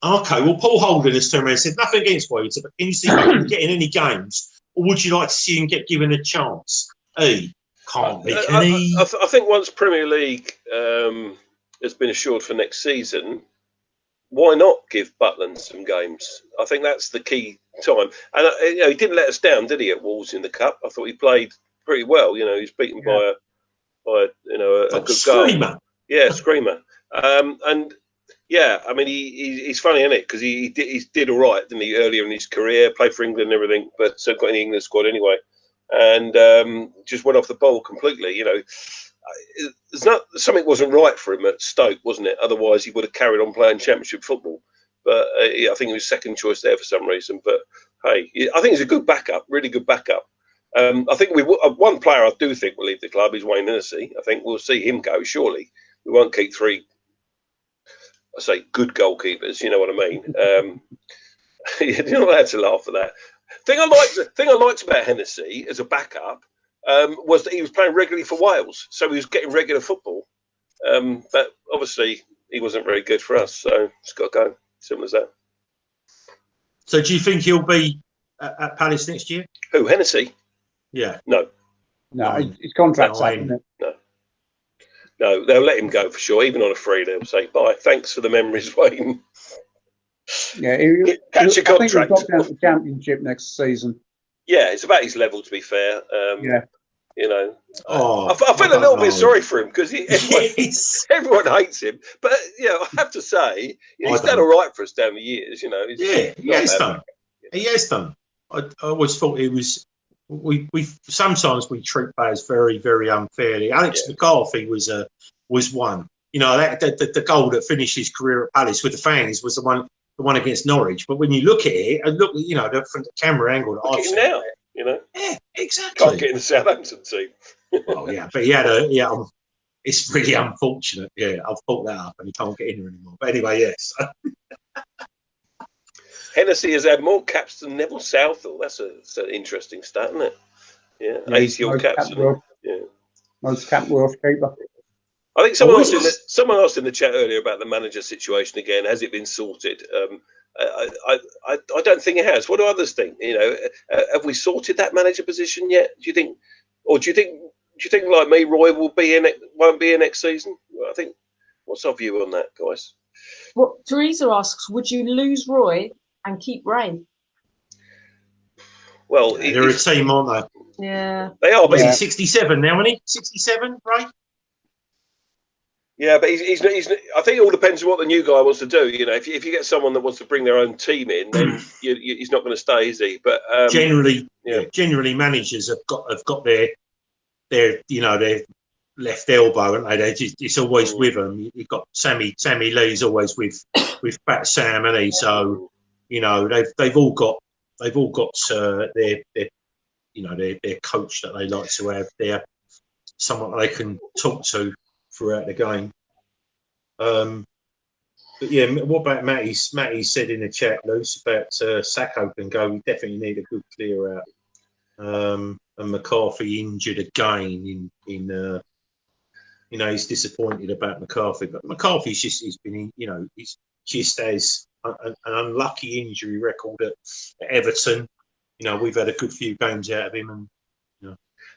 Okay, well, Paul Holden has turned around and said, nothing against Waiter, but can you see Butland getting any games? Or would you like to see him get given a chance? Can't be, can he? I think once Premier League has been assured for next season, why not give Butland some games? I think that's the key time. And he didn't let us down, did he, at Wolves in the Cup? I thought he played pretty well. He was beaten by a good screamer. Goal. Yeah, screamer. And yeah, I mean, he's funny, isn't it? Because he did all right, didn't he, earlier in his career, played for England and everything, but got in the England squad anyway, and just went off the ball completely. Something wasn't right for him at Stoke, wasn't it? Otherwise, he would have carried on playing Championship football. But I think he was second choice there for some reason. But hey, I think he's a good backup, really good backup. I think one player I do think will leave the club is Wayne Hennessy. I think we'll see him go. Surely we won't keep three. I say good goalkeepers. You know what I mean? You're not allowed to laugh at that. Thing I liked about Hennessy as a backup was that he was playing regularly for Wales, so he was getting regular football. But obviously he wasn't very good for us, so it's got to go. Simple as that. So do you think he'll be at Palace next year? Who, Hennessy? Yeah. No, his contract's up, isn't it? No, they'll let him go for sure. Even on a free, they'll say bye. Thanks for the memories, Wayne. Yeah, catch your contract. I think he'll drop down to the Championship next season. Yeah, it's about his level, to be fair. Yeah. I feel a little bit sorry for him because everyone hates him. But I have to say, he's done all right for us down the years. He has done. He has done. I always thought he was. We sometimes we treat players very, very unfairly. Alex McCarthy was one. The goal that finished his career at Palace with the fans was the one against Norwich. But when you look at it, and look, from the camera angle that I've seen now, yeah, exactly. Can't get in the Southampton team. Well, yeah, but it's really unfortunate. Yeah, I've pulled that up and he can't get in there anymore. But anyway, yes. Hennessy has had more caps than Neville Southall. That's an interesting stat, isn't it? Yeah, 80 odd caps. Most cap world keeper. I think someone asked in the chat earlier about the manager situation again. Has it been sorted? I don't think it has. What do others think? Have we sorted that manager position yet? Do you think like me, Roy won't be here next season? I think. What's our view on that, guys? Well, Teresa asks, would you lose Roy and keep Ray? Well, they're a team, aren't they? Yeah, they are. But he's 67 now, isn't he? 67, right? Yeah, but he's. I think it all depends on what the new guy wants to do. If you get someone that wants to bring their own team in, then he's not going to stay, is he? But generally, managers have got their left elbow, haven't they? It's always with them. You've got Sammy Lee's always with Pat Sam, and he. So they've all got their coach that they like to have. They're someone that they can talk to throughout the game. But yeah, what about Matty? Matty said in the chat, Luce, about Sacco can go. We definitely need a good clear out. And McCarthy injured again. He's disappointed about McCarthy, but McCarthy's he's been he's just has an unlucky injury record at Everton. We've had a good few games out of him, and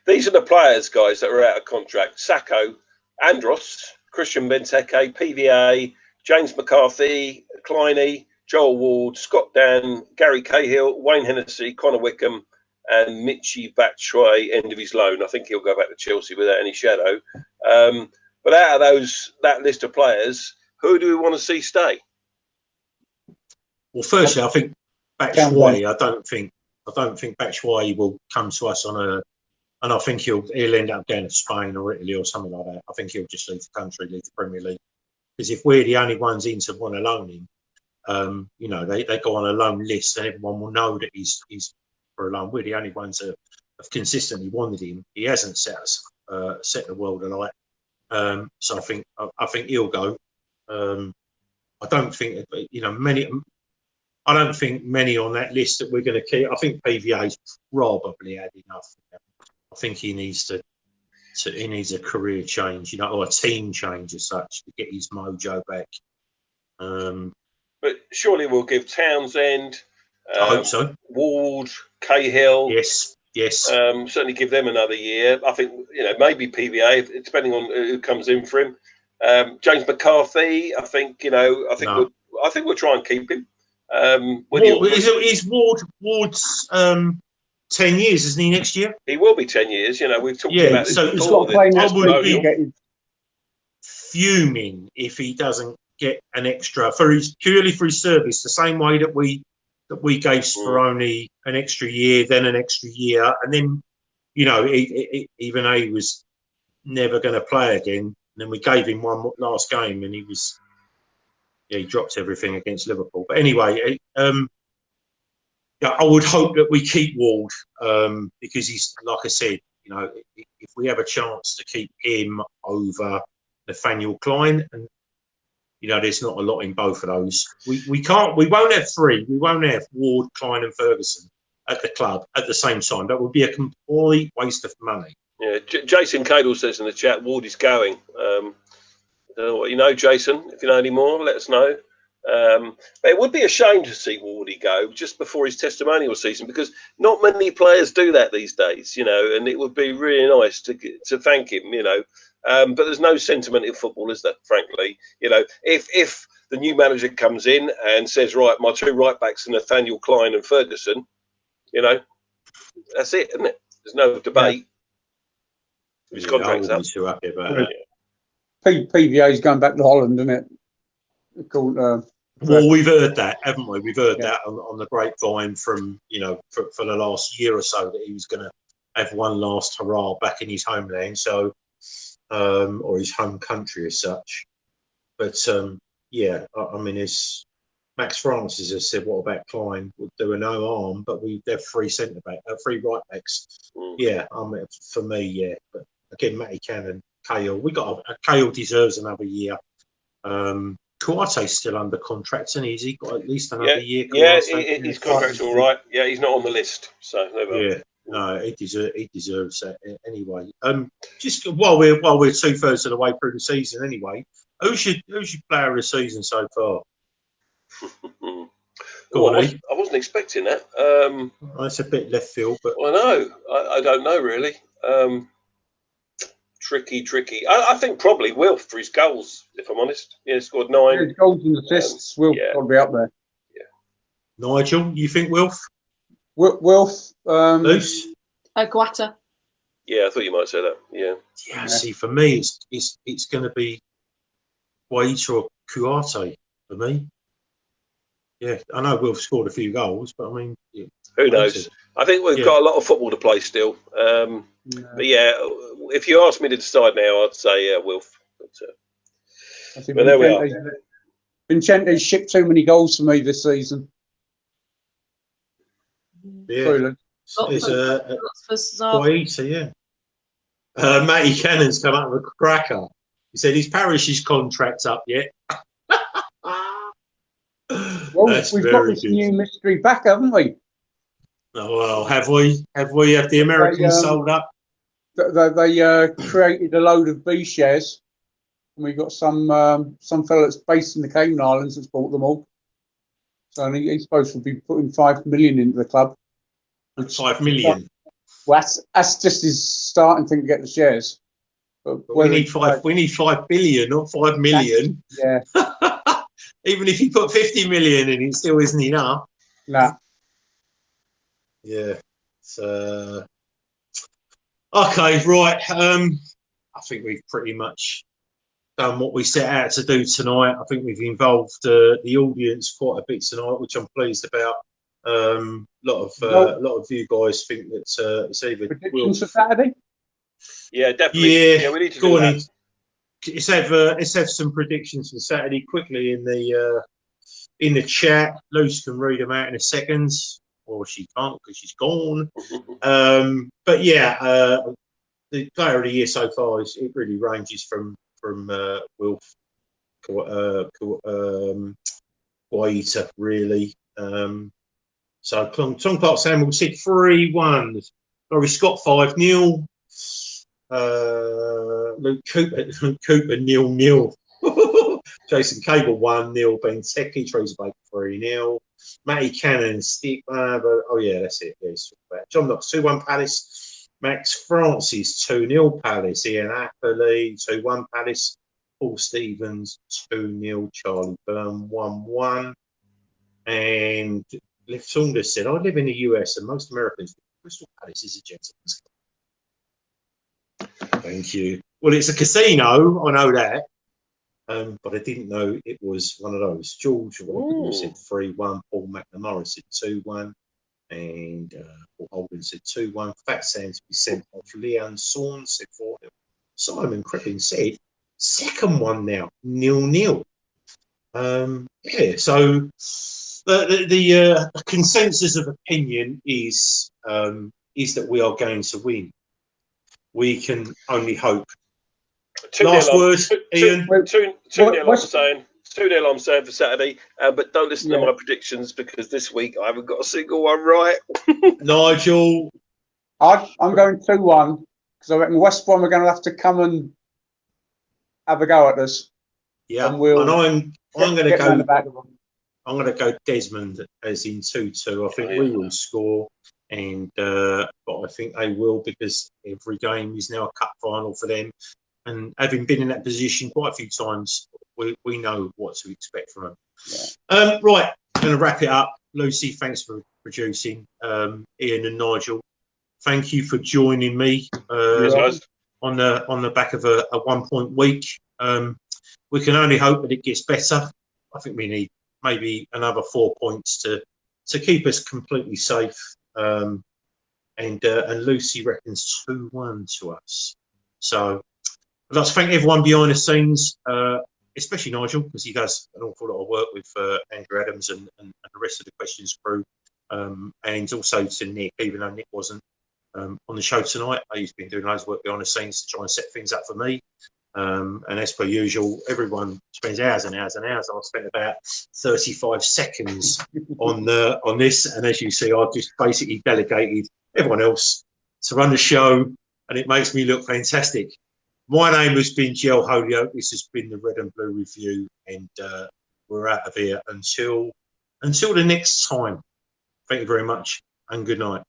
these are the players, guys, that are out of contract: Sacco, Andros, Christian Benteke, PVA, James McCarthy, Kleiny, Joel Ward, Scott Dan, Gary Cahill, Wayne Hennessy, Connor Wickham, and Michy Batshuayi, end of his loan. I think he'll go back to Chelsea without any shadow. But out of that list of players, who do we want to see stay? Well, firstly, I think Batshuayi. I don't think Batshuayi will come to us and I think he'll end up going to Spain or Italy or something like that. I think he'll just leave the country, leave the Premier League. Because if we're the only ones in to want to loan him, they go on a loan list and everyone will know that he's for a loan. We're the only ones that have consistently wanted him. He hasn't set the world alight. So I think he'll go. I don't think many. I don't think many on that list that we're going to keep. I think PVA's probably had enough. I think he needs he needs a career change, or a team change as such, to get his mojo back. But surely we'll give Townsend, I hope so. Ward, Cahill. Yes. Certainly give them another year. I think maybe PVA, depending on who comes in for him. James McCarthy. I think we'll try and keep him. Is Ward's 10 years, isn't he, next year? He will be 10 years. We've talked about this. So he's got to play next week. Be fuming if he doesn't get an extra purely for his service, the same way that we gave Speroni an extra year, then an extra year, and then even though he was never going to play again, and then we gave him one last game, and he dropped everything against Liverpool. But anyway, I would hope that we keep Ward because he's, like I said, if we have a chance to keep him over Nathaniel Klein, and there's not a lot in both of those. We won't have three. We won't have Ward, Klein, and Ferguson at the club at the same time. That would be a complete waste of money. Yeah, Jason Cadle says in the chat, Ward is going. I don't know what you know, Jason. If you know any more, let us know. But it would be a shame to see Wardy go just before his testimonial season, because not many players do that these days, and it would be really nice to thank him, but there's no sentiment in football, is there, frankly? If the new manager comes in and says, right, my two right backs are Nathaniel Klein and Ferguson, that's it, isn't it? There's no debate. His contract's up. Too happy about that. PVA's going back to Holland, isn't it? Well, we've heard that, haven't we? We've heard that on the grapevine from, for the last year or so, that he was going to have one last hurrah back in his homeland, so, or his home country as such. But, as Max Francis has said, what about Klein? Would do a no harm, but we have three right backs. Yeah, for me, yeah. But again, Matty Cannon, Cahill, Cahill deserves another year. Kuate's still under contract, and he's got at least another year. His contract's all right. Yeah, he's not on the list, so he deserves that anyway. Just while we're 2/3 of the way through the season, anyway, who's your player of the season so far? I wasn't expecting that. That's a bit left field, but I know. I don't know really. Tricky. I think probably Wilf for his goals, if I'm honest. Yeah, scored 9. His goals and assists will probably be up there. Yeah. Nigel, you think Wilf? Wilf. Luce? Guata. Yeah, I thought you might say that. Yeah. Yeah. See, for me, it's going to be Guaita or Kuate for me. Yeah, I know Wilf scored a few goals, but I mean, who knows? I think we've got a lot of football to play still. But yeah, if you ask me to decide now, I'd say Wilf. But there we are. Vincente's shipped too many goals for me this season. Yeah, it's Guaita, yeah. Matty Cannon's come up with a cracker. He said his parish's contract's up yet. Well, we've got this new mystery back, haven't we? Oh, well, have we? Have the Americans sold up? They created a load of B shares, and we got some fella that's based in the Cayman Islands that's bought them all. So he's supposed to be putting 5 million into the club. 5 million. Well, that's just his starting thing to get the shares. But we need 5 billion, not 5 million. Yeah. Even if you put 50 million in, it still isn't enough. Nah. Yeah. So, okay, right. I think we've pretty much done what we set out to do tonight. I think we've involved the audience quite a bit tonight, which I'm pleased about. A lot of you guys think that it's either predictions for Saturday. Yeah, definitely. Yeah, we need to do that. Let's have some predictions for Saturday quickly in the chat. Luce can read them out in a second, or she can't because she's gone. But yeah, the player of the year so far it really ranges from Wilf, Guaita really. So Tom Clark Samuel said 3-1. Laurie Scott 5-0. Luke Cooper 0-0. Jason Cable 1-0. Benteke Treesbake 3-0. Matty Cannon stick. Oh yeah, that's it. Yeah, John Knox 2-1 Palace. Max Francis 2-0 Palace. Ian Appley 2-1 Palace. Paul Stevens 2-0. Charlie Byrne 1-1. And Liv Saunders said, I live in the US and most Americans think Crystal Palace is a gentleman's club. Thank you. Well, it's a casino, I know that. But I didn't know it was one of those. George said 3-1. Paul McNamara said 2-1. And Paul Holden said 2-1. Fat Sam to be sent off. Leon Sawn said 4-0. Simon Crippen said, second one now, 0-0. Yeah, so the consensus of opinion is that we are going to win. We can only hope. Last word, Ian. 2-0 I'm saying. 2-0 I'm saying for Saturday. But don't listen to my predictions because this week I haven't got a single one right. Nigel. I'm going 2-1 because I reckon West Brom are going to have to come and have a go at us. Yeah, and I'm going to go. I'm going to go Desmond as in 2-2. I think we will score, and but I think they will because every game is now a cup final for them. And having been in that position quite a few times, we know what to expect from them. Yeah. Right, I'm going to wrap it up. Lucie, thanks for producing. Ian and Nigel, thank you for joining me on the back of a 1 point week. We can only hope that it gets better. I think we need maybe another 4 points to keep us completely safe. And Lucie reckons 2-1 to us. So I'd like to thank everyone behind the scenes, especially Nigel, because he does an awful lot of work with Andrew Adams and the rest of the questions crew. And also to Nick, even though Nick wasn't on the show tonight. He's been doing loads of work behind the scenes to try and set things up for me. And as per usual, everyone spends hours and hours and hours. I've spent about 35 seconds on this, and as you see, I've just basically delegated everyone else to run the show, and it makes me look fantastic. My name has been Jel Holyoke. This has been the Red and Blue Review, and we're out of here until the next time. Thank you very much, and good night.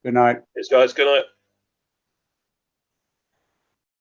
Good night. Yes, guys. Good night.